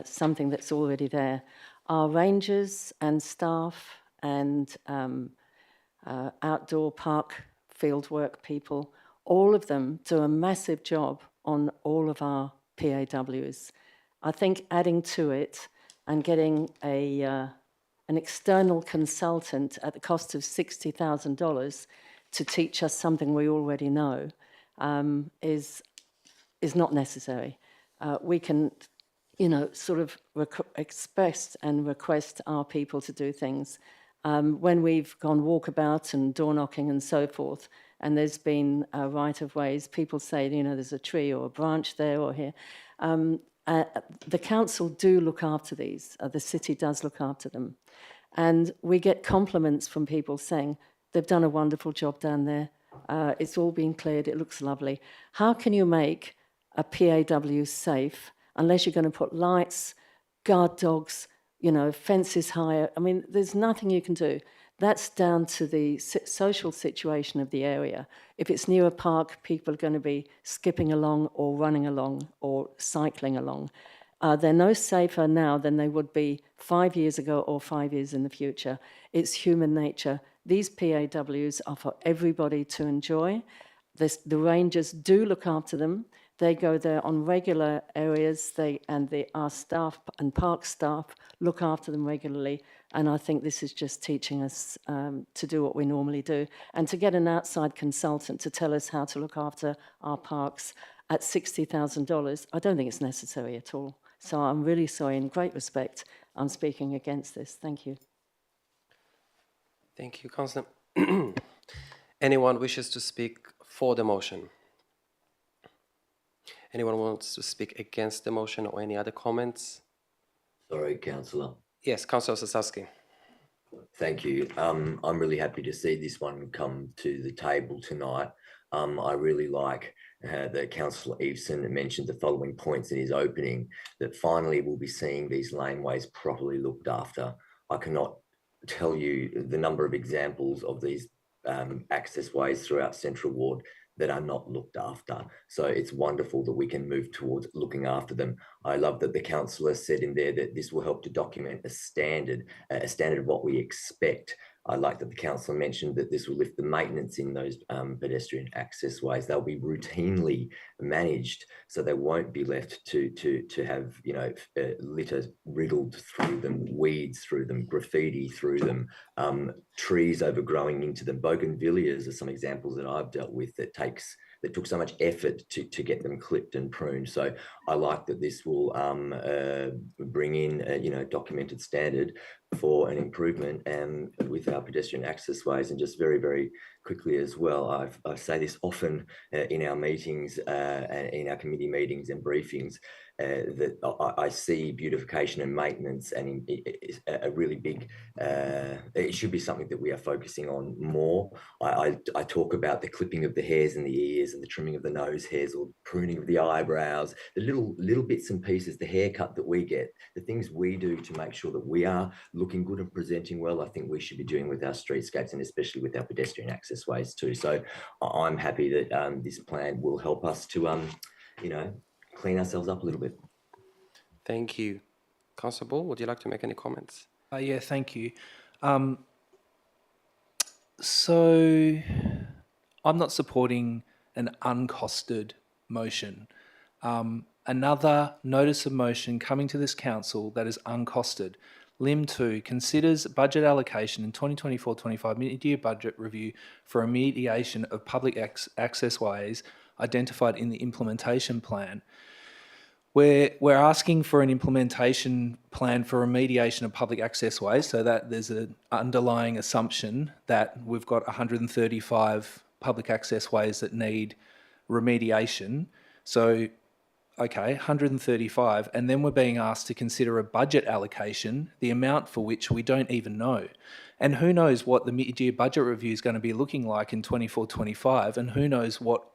something that's already there. Our rangers and staff and outdoor park fieldwork people, all of them do a massive job on all of our PAWs. I think adding to it and getting an external consultant at the cost of $60,000 to teach us something we already know is not necessary. We can, sort of express and request our people to do things. When we've gone walkabout and door knocking and so forth, and there's been right-of-ways, people say, there's a tree or a branch there or here. The council do look after these. The city does look after them. And we get compliments from people saying, they've done a wonderful job down there. It's all been cleared. It looks lovely. How can you make a PAW safe unless you're going to put lights, guard dogs, fences higher? I mean, there's nothing you can do. That's down to the social situation of the area. If it's near a park, people are going to be skipping along or running along or cycling along. They're no safer now than they would be 5 years ago or 5 years in the future. It's human nature. These PAWs are for everybody to enjoy. The rangers do look after them. They go there on regular areas. Our staff and park staff look after them regularly. And I think this is just teaching us to do what we normally do. And to get an outside consultant to tell us how to look after our parks at $60,000, I don't think it's necessary at all. So I'm really sorry, in great respect, I'm speaking against this. Thank you. Thank you, Councillor. Anyone wishes to speak for the motion? Anyone wants to speak against the motion or any other comments? Sorry, Councillor. Yes, Councillor Sosowski. Thank you. I'm really happy to see this one come to the table tonight. I really like that Councillor Eveson mentioned the following points in his opening, that finally we'll be seeing these laneways properly looked after. I cannot tell you the number of examples of these access ways throughout Central Ward that are not looked after. So it's wonderful that we can move towards looking after them. I love that the councillor said in there that this will help to document a standard of what we expect. I like that the councillor mentioned that this will lift the maintenance in those pedestrian access ways. They'll be routinely managed, so they won't be left to have, you know, litter riddled through them, weeds through them, graffiti through them, trees overgrowing into them. Bougainvilleas are some examples that I've dealt with that took so much effort to get them clipped and pruned. So I like that this will bring in a documented standard for an improvement with our pedestrian access ways. And just very, very quickly as well, I say this often in our meetings, in our committee meetings and briefings, that I see beautification and maintenance and a really big, it should be something that we are focusing on more. I talk about the clipping of the hairs in the ears and the trimming of the nose hairs or pruning of the eyebrows, the little bits and pieces, the haircut that we get, the things we do to make sure that we are looking good and presenting well. I think we should be doing with our streetscapes and especially with our pedestrian access ways too. So I'm happy that this plan will help us to, clean ourselves up a little bit. Thank you. Councillor Ball, would you like to make any comments? Yeah, thank you. So I'm not supporting an uncosted motion. Another notice of motion coming to this council that is uncosted. Lim 2 considers budget allocation in 2024-25 mid-year budget review for remediation of public access ways identified in the implementation plan. We're asking for an implementation plan for remediation of public access ways, so that there's an underlying assumption that we've got 135 public access ways that need remediation. So, okay, 135, and then we're being asked to consider a budget allocation, the amount for which we don't even know. And who knows what the mid-year budget review is going to be looking like in 24-25, and who knows what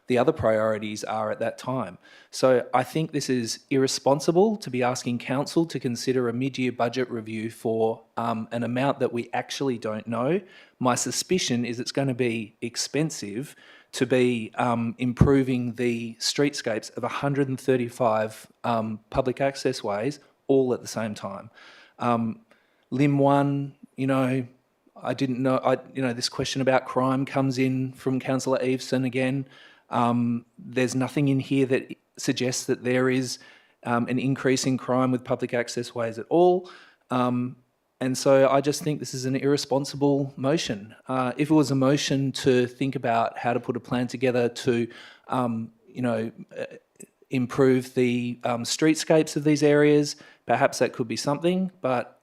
the other priorities are at that time. So I think this is irresponsible to be asking council to consider a mid-year budget review for an amount that we actually don't know. My suspicion is it's going to be expensive to be improving the streetscapes of 135 public access ways all at the same time. Lim 1, I didn't know, this question about crime comes in from Councillor Eveson again. There's nothing in here that suggests that there is an increase in crime with public access ways at all. And so I just think this is an irresponsible motion. If it was a motion to think about how to put a plan together to, improve the streetscapes of these areas, perhaps that could be something, but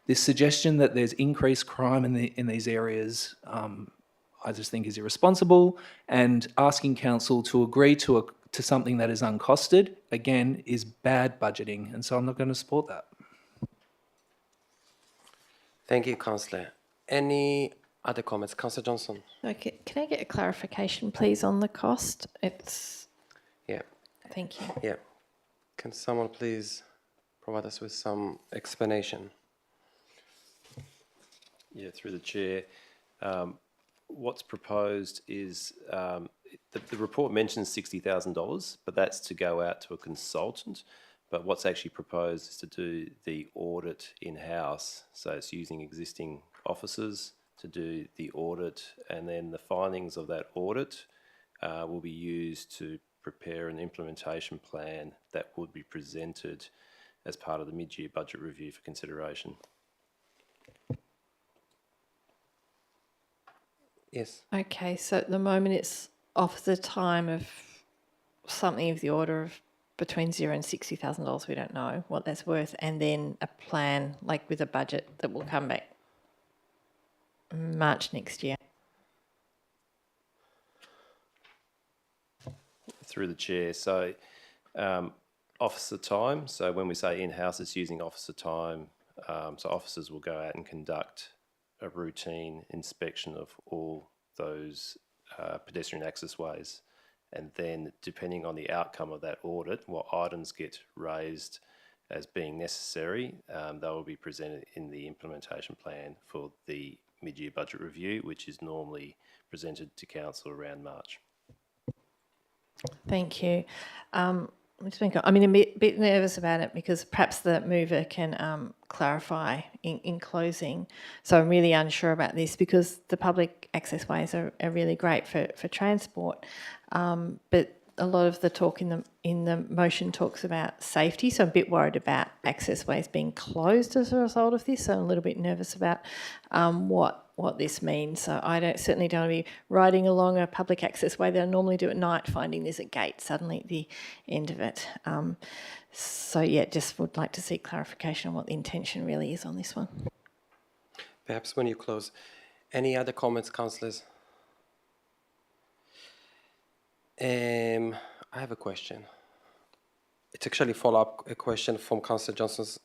this suggestion that there's increased crime in these areas, I just think is irresponsible, and asking council to agree to something that is uncosted, again, is bad budgeting, and so I'm not going to support that. Thank you, Councillor. Any other comments? Councillor Johnson. Okay, can I get a clarification, please, on the cost? Yeah. Thank you. Yeah. Can someone please provide us with some explanation? Yeah, through the chair. What's proposed is the report mentions $60,000, but that's to go out to a consultant. But what's actually proposed is to do the audit in-house. So it's using existing officers to do the audit, and then the findings of that audit will be used to prepare an implementation plan that would be presented as part of the mid-year budget review for consideration. Yes. Okay, so at the moment it's off the time of something of the order of between $0 and $60,000. We don't know what that's worth, and then a plan like with a budget that will come back March next year. Through the chair. So officer time. So when we say in-house, it's using officer time So officers will go out and conduct a routine inspection of all those pedestrian access ways. And then depending on the outcome of that audit, what items get raised as being necessary, they will be presented in the implementation plan for the mid-year budget review, which is normally presented to council around March. Thank you. I'm a bit nervous about it because perhaps the mover can clarify in closing. So I'm really unsure about this because the public access ways are really great for transport, but a lot of the talk in the motion talks about safety. So I'm a bit worried about access ways being closed as a result of this. So I'm a little bit nervous about what this means. So I certainly don't want to be riding along a public access way that I normally do at night, finding there's a gate suddenly at the end of it. So yeah, just would like to see clarification on what the intention really is on this one. Perhaps when you close. Any other comments, councillors? I have a question. It's actually a follow-up question from Councillor Johnson's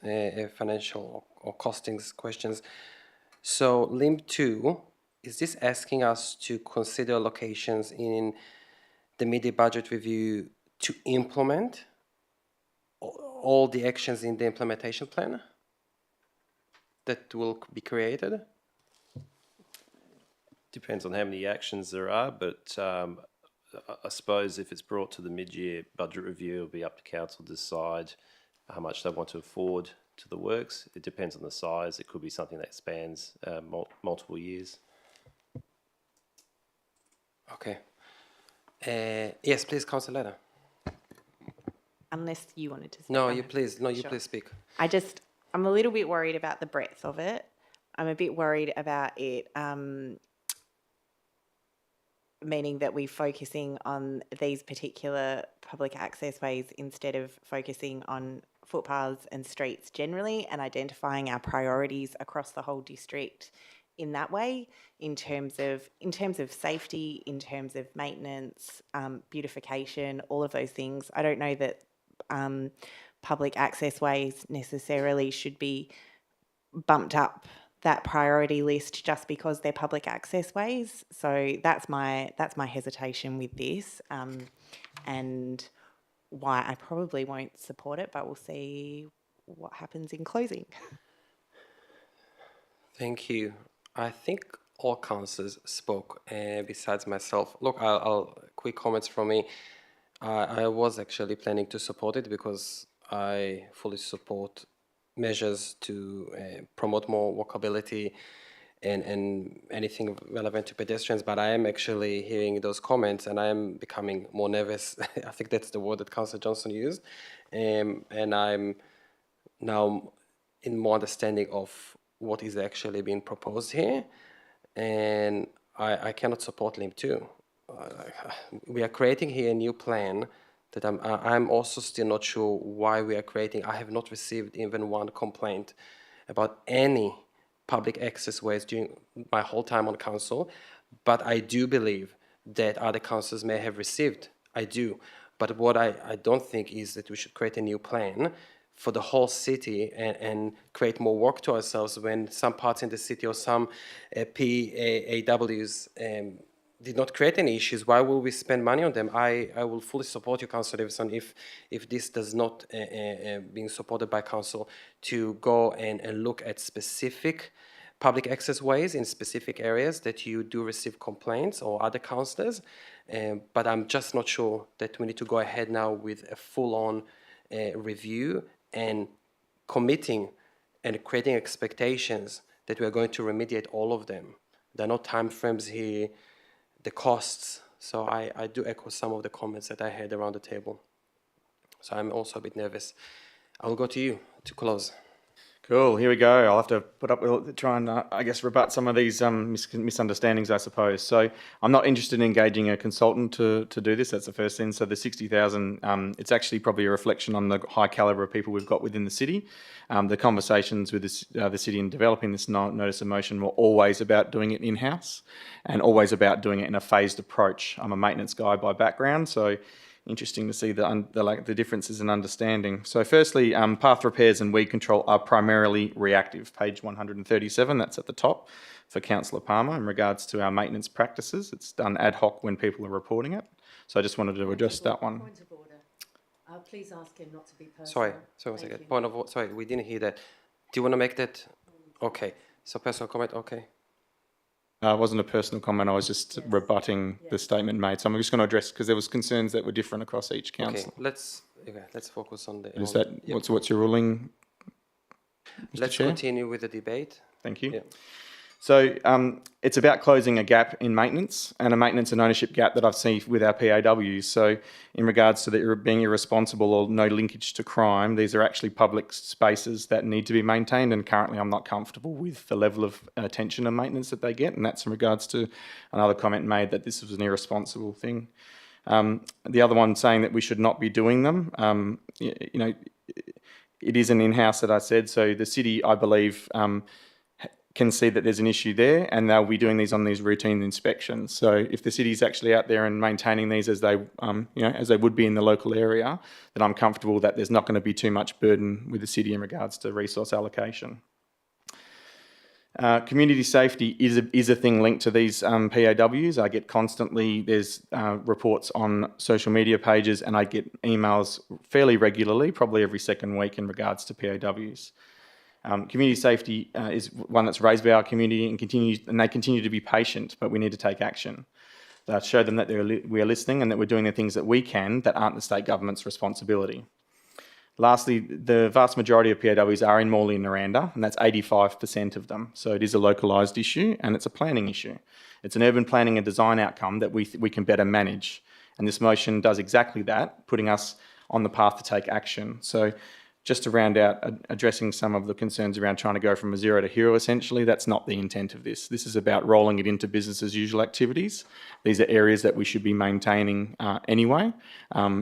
financial or costings questions. So LIMP 2, is this asking us to consider locations in the mid-year budget review to implement all the actions in the implementation plan that will be created? Depends on how many actions there are, but I suppose if it's brought to the mid-year budget review, it'll be up to council to decide how much they want to afford to the works. It depends on the size. It could be something that spans multiple years. Okay. Yes, please, Councillor Leder. Unless you wanted to speak. No, you please. No, you Sure. please speak. I'm a little bit worried about the breadth of it. I'm a bit worried about it meaning that we're focusing on these particular public access ways instead of focusing on footpaths and streets generally and identifying our priorities across the whole district in that way, in terms of safety, in terms of maintenance, beautification, all of those things. I don't know that public access ways necessarily should be bumped up that priority list just because they're public access ways. So that's my hesitation with this, and why I probably won't support it, but we'll see what happens in closing. Thank you. I think all councillors spoke besides myself. Look, I'll quick comments from me. I was actually planning to support it because I fully support measures to promote more walkability and anything relevant to pedestrians, but I am actually hearing those comments and I am becoming more nervous. I think that's the word that Councillor Johnson used, and I'm now in more understanding of what is actually being proposed here, and I cannot support LIMP 2. We are creating here a new plan that I'm also still not sure why we are creating. I have not received even one complaint about any public access ways during my whole time on council, but I do believe that other councils may have received. I do. But what I don't think is that we should create a new plan for the whole city and create more work to ourselves when some parts in the city or some PAWs did not create any issues. Why will we spend money on them? I will fully support you, Councillor Davidson, if this does not being supported by council, to go and look at specific public access ways in specific areas that you do receive complaints, or other councillors. But I'm just not sure that we need to go ahead now with a full-on review and committing and creating expectations that we are going to remediate all of them. There are no time frames here, the costs. So I do echo some of the comments that I had around the table. So I'm also a bit nervous. I'll go to you to close. Cool, here we go. I'll have to put up with, try and, I guess, rebut some of these misunderstandings, I suppose. So I'm not interested in engaging a consultant to do this. That's the first thing. So the 60,000, it's actually probably a reflection on the high calibre of people we've got within the city. The conversations with the city in developing this notice of motion were always about doing it in-house and always about doing it in a phased approach. I'm a maintenance guy by background, so interesting to see the differences in understanding. So firstly, path repairs and weed control are primarily reactive. Page 137, that's at the top for Councillor Palmer in regards to our maintenance practices. It's done ad hoc when people are reporting it. So I just wanted to address that one. Point of order. Please ask him not to be personal. Sorry, one second. Point of order. Sorry, we didn't hear that. Do you want to make that? Okay. So personal comment. Okay. It wasn't a personal comment. I was just rebutting the statement made. So I'm just going to address because there was concerns that were different across each council. Okay. Let's focus on the. Is that what's your ruling? Mr. Let's Chair? continue with the debate. Thank you. Yeah. So it's about closing a gap in maintenance and a maintenance and ownership gap that I've seen with our PAWs. So in regards to the being irresponsible or no linkage to crime, these are actually public spaces that need to be maintained, and currently I'm not comfortable with the level of attention and maintenance that they get, and that's in regards to another comment made that this was an irresponsible thing. The other one saying that we should not be doing them, it is an in-house that I said, so the city, I believe, can see that there's an issue there, and they'll be doing these on these routine inspections. So if the city's actually out there and maintaining these as they, as they would be in the local area, then I'm comfortable that there's not going to be too much burden with the city in regards to resource allocation. Community safety is a thing linked to these PAWs. I get constantly, there's reports on social media pages, and I get emails fairly regularly, probably every second week in regards to PAWs. Community safety is one that's raised by our community and they continue to be patient, but we need to take action. Show them that we are listening and that we're doing the things that we can that aren't the state government's responsibility. Lastly, the vast majority of PAWs are in Morley and Naranda, and that's 85% of them. So it is a localised issue and it's a planning issue. It's an urban planning and design outcome that we can better manage. And this motion does exactly that, putting us on the path to take action. So just to round out, addressing some of the concerns around trying to go from a zero to hero, essentially, that's not the intent of this. This is about rolling it into business as usual activities. These are areas that we should be maintaining anyway.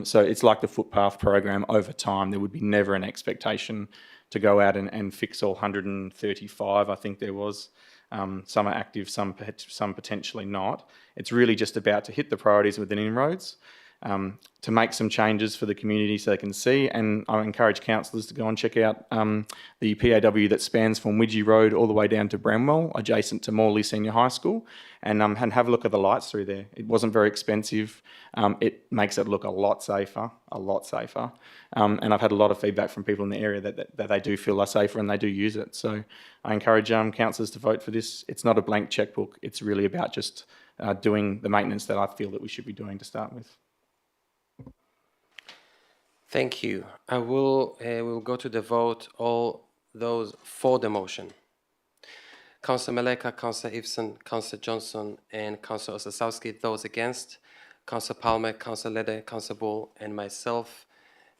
So it's like the footpath program over time. There would be never an expectation to go out and fix all 135, I think there was. Some are active, some potentially not. It's really just about to hit the priorities within inroads. To make some changes for the community so they can see, and I encourage councillors to go and check out the PAW that spans from Widgie Road all the way down to Bramwell, adjacent to Morley Senior High School, and have a look at the lights through there. It wasn't very expensive. It makes it look a lot safer. And I've had a lot of feedback from people in the area that they do feel are safer and they do use it. So I encourage councillors to vote for this. It's not a blank checkbook. It's really about just doing the maintenance that I feel that we should be doing to start with. Thank you. I will go to the vote. All those for the motion. Councillor Maleka, Councillor Ibsen, Councillor Johnson, and Councillor Osasowski. Those against. Councillor Palmer, Councillor Lede, Councillor Ball, and myself.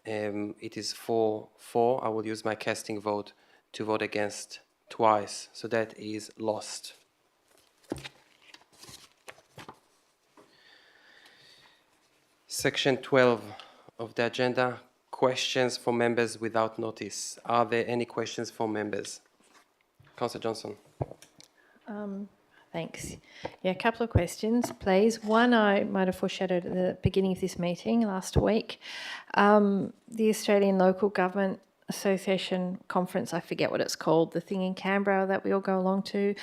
It is 4-4. I will use my casting vote to vote against twice. So that is lost. Section 12 of the agenda, questions for members without notice. Are there any questions for members? Councillor Johnson. Thanks. Yeah, a couple of questions, please. One I might have foreshadowed at the beginning of this meeting last week. The Australian Local Government Association conference, I forget what it's called, the thing in Canberra that we all go along to.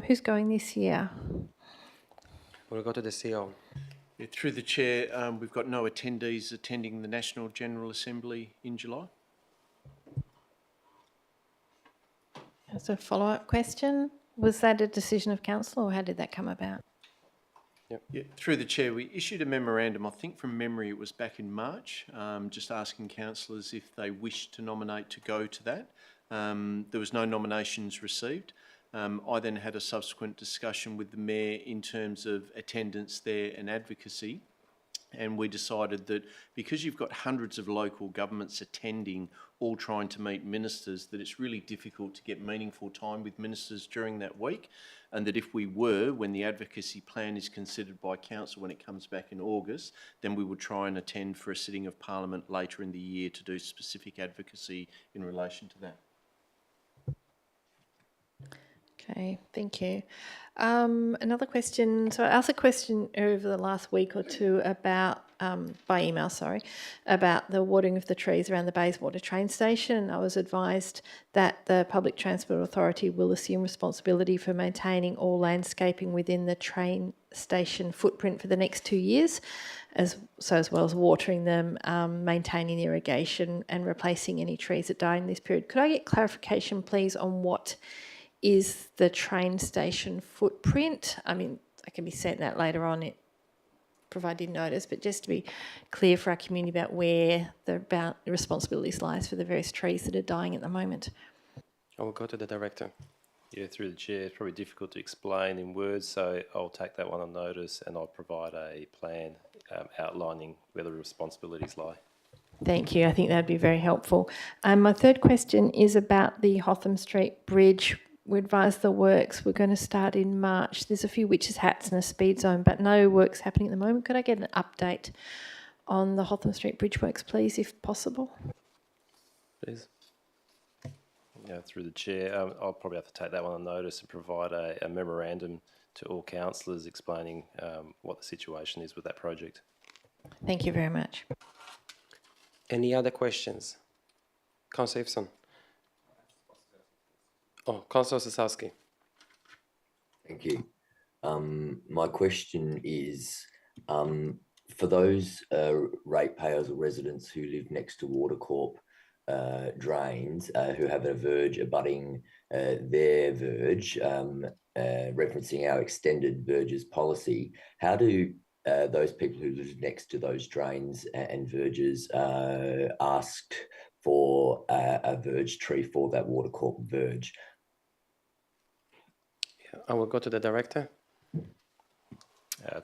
Who's going this year? We'll go to the CEO. Yeah, through the chair, we've got no attendees attending the National General Assembly in July. That's a follow-up question. Was that a decision of council or how did that come about? Yep. Yeah, through the chair, we issued a memorandum, I think from memory it was back in March, just asking councillors if they wished to nominate to go to that. There was no nominations received. I then had a subsequent discussion with the Mayor in terms of attendance there and advocacy, and we decided that because you've got hundreds of local governments attending, all trying to meet ministers, that it's really difficult to get meaningful time with ministers during that week, and that if we were, when the advocacy plan is considered by council when it comes back in August, then we would try and attend for a sitting of Parliament later in the year to do specific advocacy in relation to that. Okay, thank you. Another question. So I asked a question over the last week or two about by email, about the watering of the trees around the Bayswater train station. I was advised that the Public Transport Authority will assume responsibility for maintaining all landscaping within the train station footprint for the next 2 years, as well as watering them, maintaining the irrigation and replacing any trees that die in this period. Could I get clarification, please, on what is the train station footprint? I mean, I can be sent that later on, provided notice, but just to be clear for our community about where the responsibilities lies for the various trees that are dying at the moment. I will go to the director. Yeah, through the chair, it's probably difficult to explain in words, so I'll take that one on notice and I'll provide a plan outlining where the responsibilities lie. Thank you. I think that'd be very helpful. My third question is about the Hotham Street Bridge. We advise the works we're going to start in March. There's a few witches' hats and a speed zone, but no works happening at the moment. Could I get an update on the Hotham Street Bridge works, please, if possible? Please. Yeah, through the chair, I'll probably have to take that one on notice and provide a memorandum to all councillors explaining what the situation is with that project. Thank you very much. Any other questions? Councillor Ifson. Oh, Councillor Sosowski. Thank you. My question is, for those ratepayers or residents who live next to Watercorp drains, who have a verge abutting their verge, referencing our extended verges policy, how do those people who live next to those drains and verges ask for a verge tree for that Watercorp verge? I will go to the director.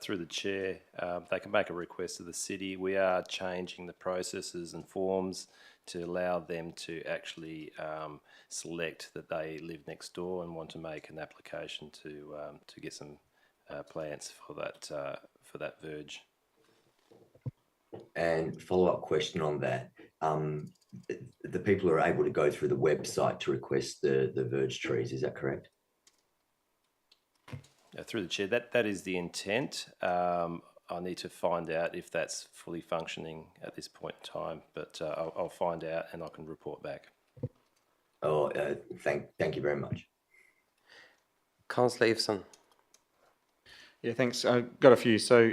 Through the chair, they can make a request to the city. We are changing the processes and forms to allow them to actually select that they live next door and want to make an application to get some plants for that verge. And follow-up question on that. The people are able to go through the website to request the verge trees, is that correct? Through the chair, that is the intent. I need to find out if that's fully functioning at this point in time, but I'll find out and I can report back. Oh, thank you very much. Councillor Ifson. Yeah, thanks. I've got a few. So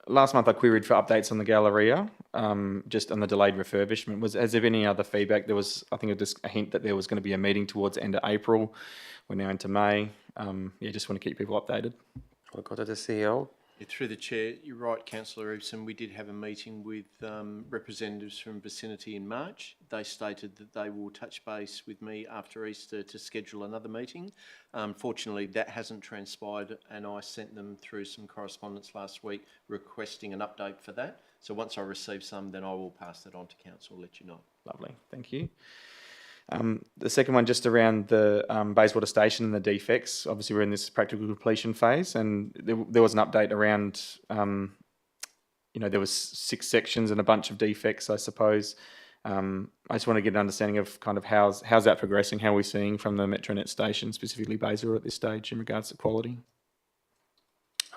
last month I queried for updates on the Galleria, just on the delayed refurbishment. Has there been any other feedback? There was, I think, just a hint that there was going to be a meeting towards the end of April. We're now into May. Just want to keep people updated. I'll go to the CEO. Yeah, through the chair, you're right, Councillor Eveson. We did have a meeting with representatives from Vicinity in March. They stated that they will touch base with me after Easter to schedule another meeting. Unfortunately, that hasn't transpired, and I sent them through some correspondence last week requesting an update for that. So once I receive some, then I will pass that on to Council, let you know. Lovely, thank you. The second one, just around the Bayswater Station and the defects. Obviously, we're in this practical completion phase, and there was an update around, there was 6 sections and a bunch of defects, I suppose. I just want to get an understanding of kind of how's that progressing, how are we seeing from the Metronet station, specifically Bayswater at this stage in regards to quality?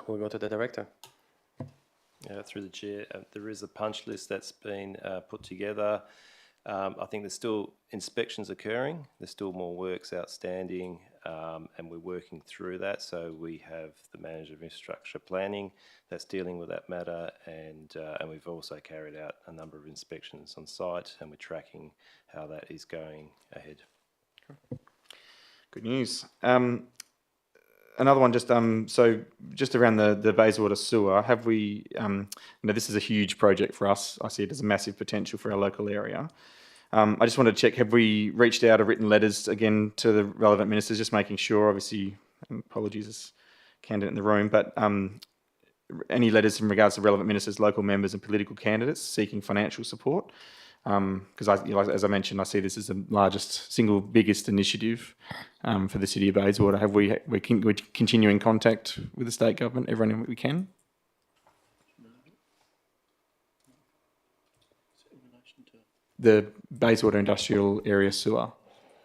We'll go to the director. Through the chair, there is a punch list that's been put together. I think there's still inspections occurring. There's still more works outstanding, and we're working through that. So we have the manager of infrastructure planning that's dealing with that matter, and we've also carried out a number of inspections on site, and we're tracking how that is going ahead. Good news. Another one, just around the Bayswater sewer. Have we? This is a huge project for us. I see it as a massive potential for our local area. I just wanted to check: have we reached out or written letters again to the relevant ministers, just making sure? Obviously, apologies as candidate in the room, but any letters in regards to relevant ministers, local members, and political candidates seeking financial support? Because as I mentioned, I see this as the largest, single biggest initiative for the city of Bayswater. We're continuing contact with the state government, everyone we can? The Bayswater Industrial Area Sewer,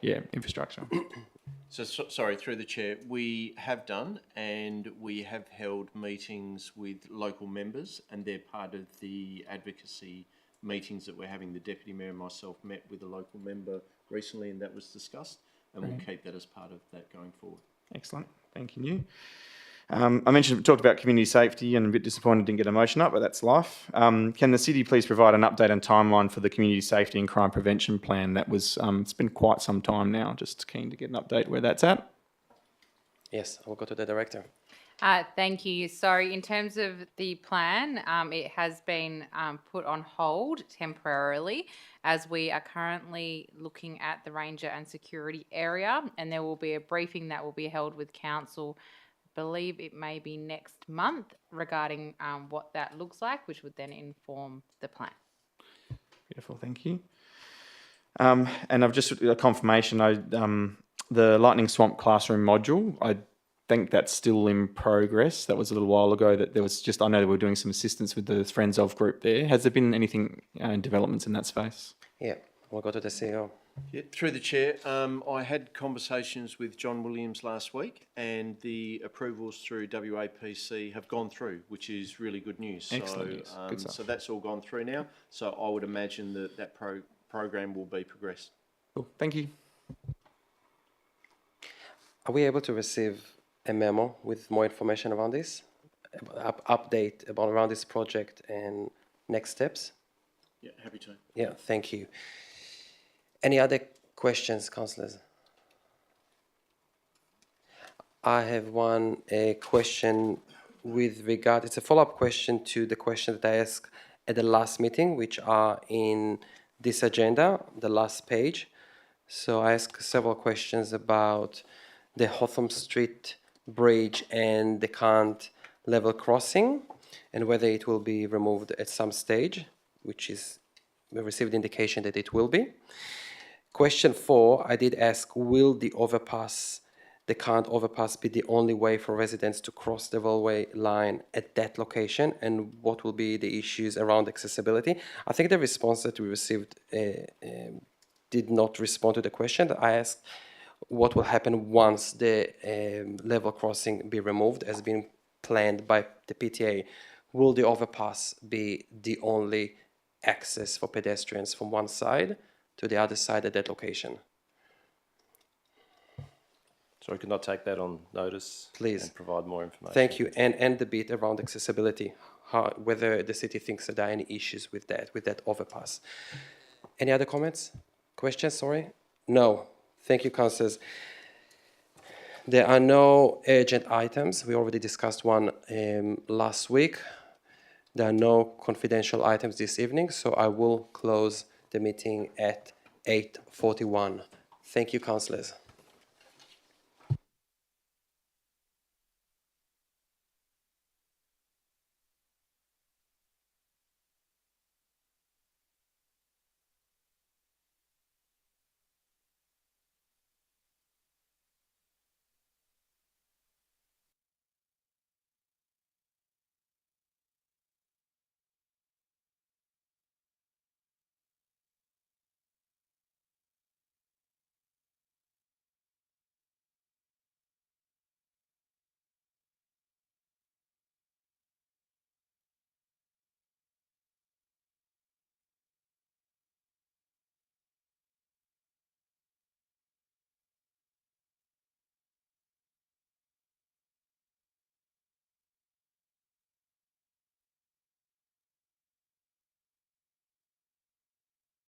infrastructure. Sorry, through the chair, we have done, and we have held meetings with local members, and they're part of the advocacy meetings that we're having. The Deputy Mayor and myself met with a local member recently, and that was discussed, and we'll keep that as part of that going forward. Excellent. Thank you. Talked about community safety, and a bit disappointed didn't get a motion up, but that's life. Can the city please provide an update and timeline for the community safety and crime prevention plan? That was, it's been quite some time now. Just keen to get an update where that's at. Yes, I'll go to the director. Thank you. So in terms of the plan, it has been put on hold temporarily as we are currently looking at the ranger and security area, and there will be a briefing that will be held with council, I believe it may be next month, regarding what that looks like, which would then inform the plan. Beautiful, thank you. And I've just a confirmation, the Lightning Swamp classroom module, I think that's still in progress. That was a little while ago that there was just, I know that we're doing some assistance with the Friends of group there. Has there been anything in developments in that space? Yeah, we'll go to the CEO. Yeah, through the chair, I had conversations with John Williams last week, and the approvals through WAPC have gone through, which is really good news. Excellent news. Good stuff. So that's all gone through now. So I would imagine that program will be progressed. Cool. Thank you. Are we able to receive a memo with more information around this, update around this project and next steps? Yeah, happy to. Yeah, thank you. Any other questions, councillors? I have one question with regard, it's a follow-up question to the question that I asked at the last meeting, which are in this agenda, the last page. So I asked several questions about the Hotham Street Bridge and the current level crossing, and whether it will be removed at some stage, which is, we received indication that it will be. Question 4, I did ask, will the overpass, the current overpass, be the only way for residents to cross the railway line at that location, and what will be the issues around accessibility? I think the response that we received did not respond to the question. I asked what will happen once the level crossing be removed as being planned by the PTA. Will the overpass be the only access for pedestrians from one side to the other side at that location? So we could not take that on notice, please, and provide more information. Thank you. And the bit around accessibility, whether the city thinks that there are any issues with that overpass. Any other comments? Questions, sorry? No. Thank you, councillors. There are no urgent items. We already discussed one last week. There are no confidential items this evening, so I will close the meeting at 8:41. Thank you, councillors.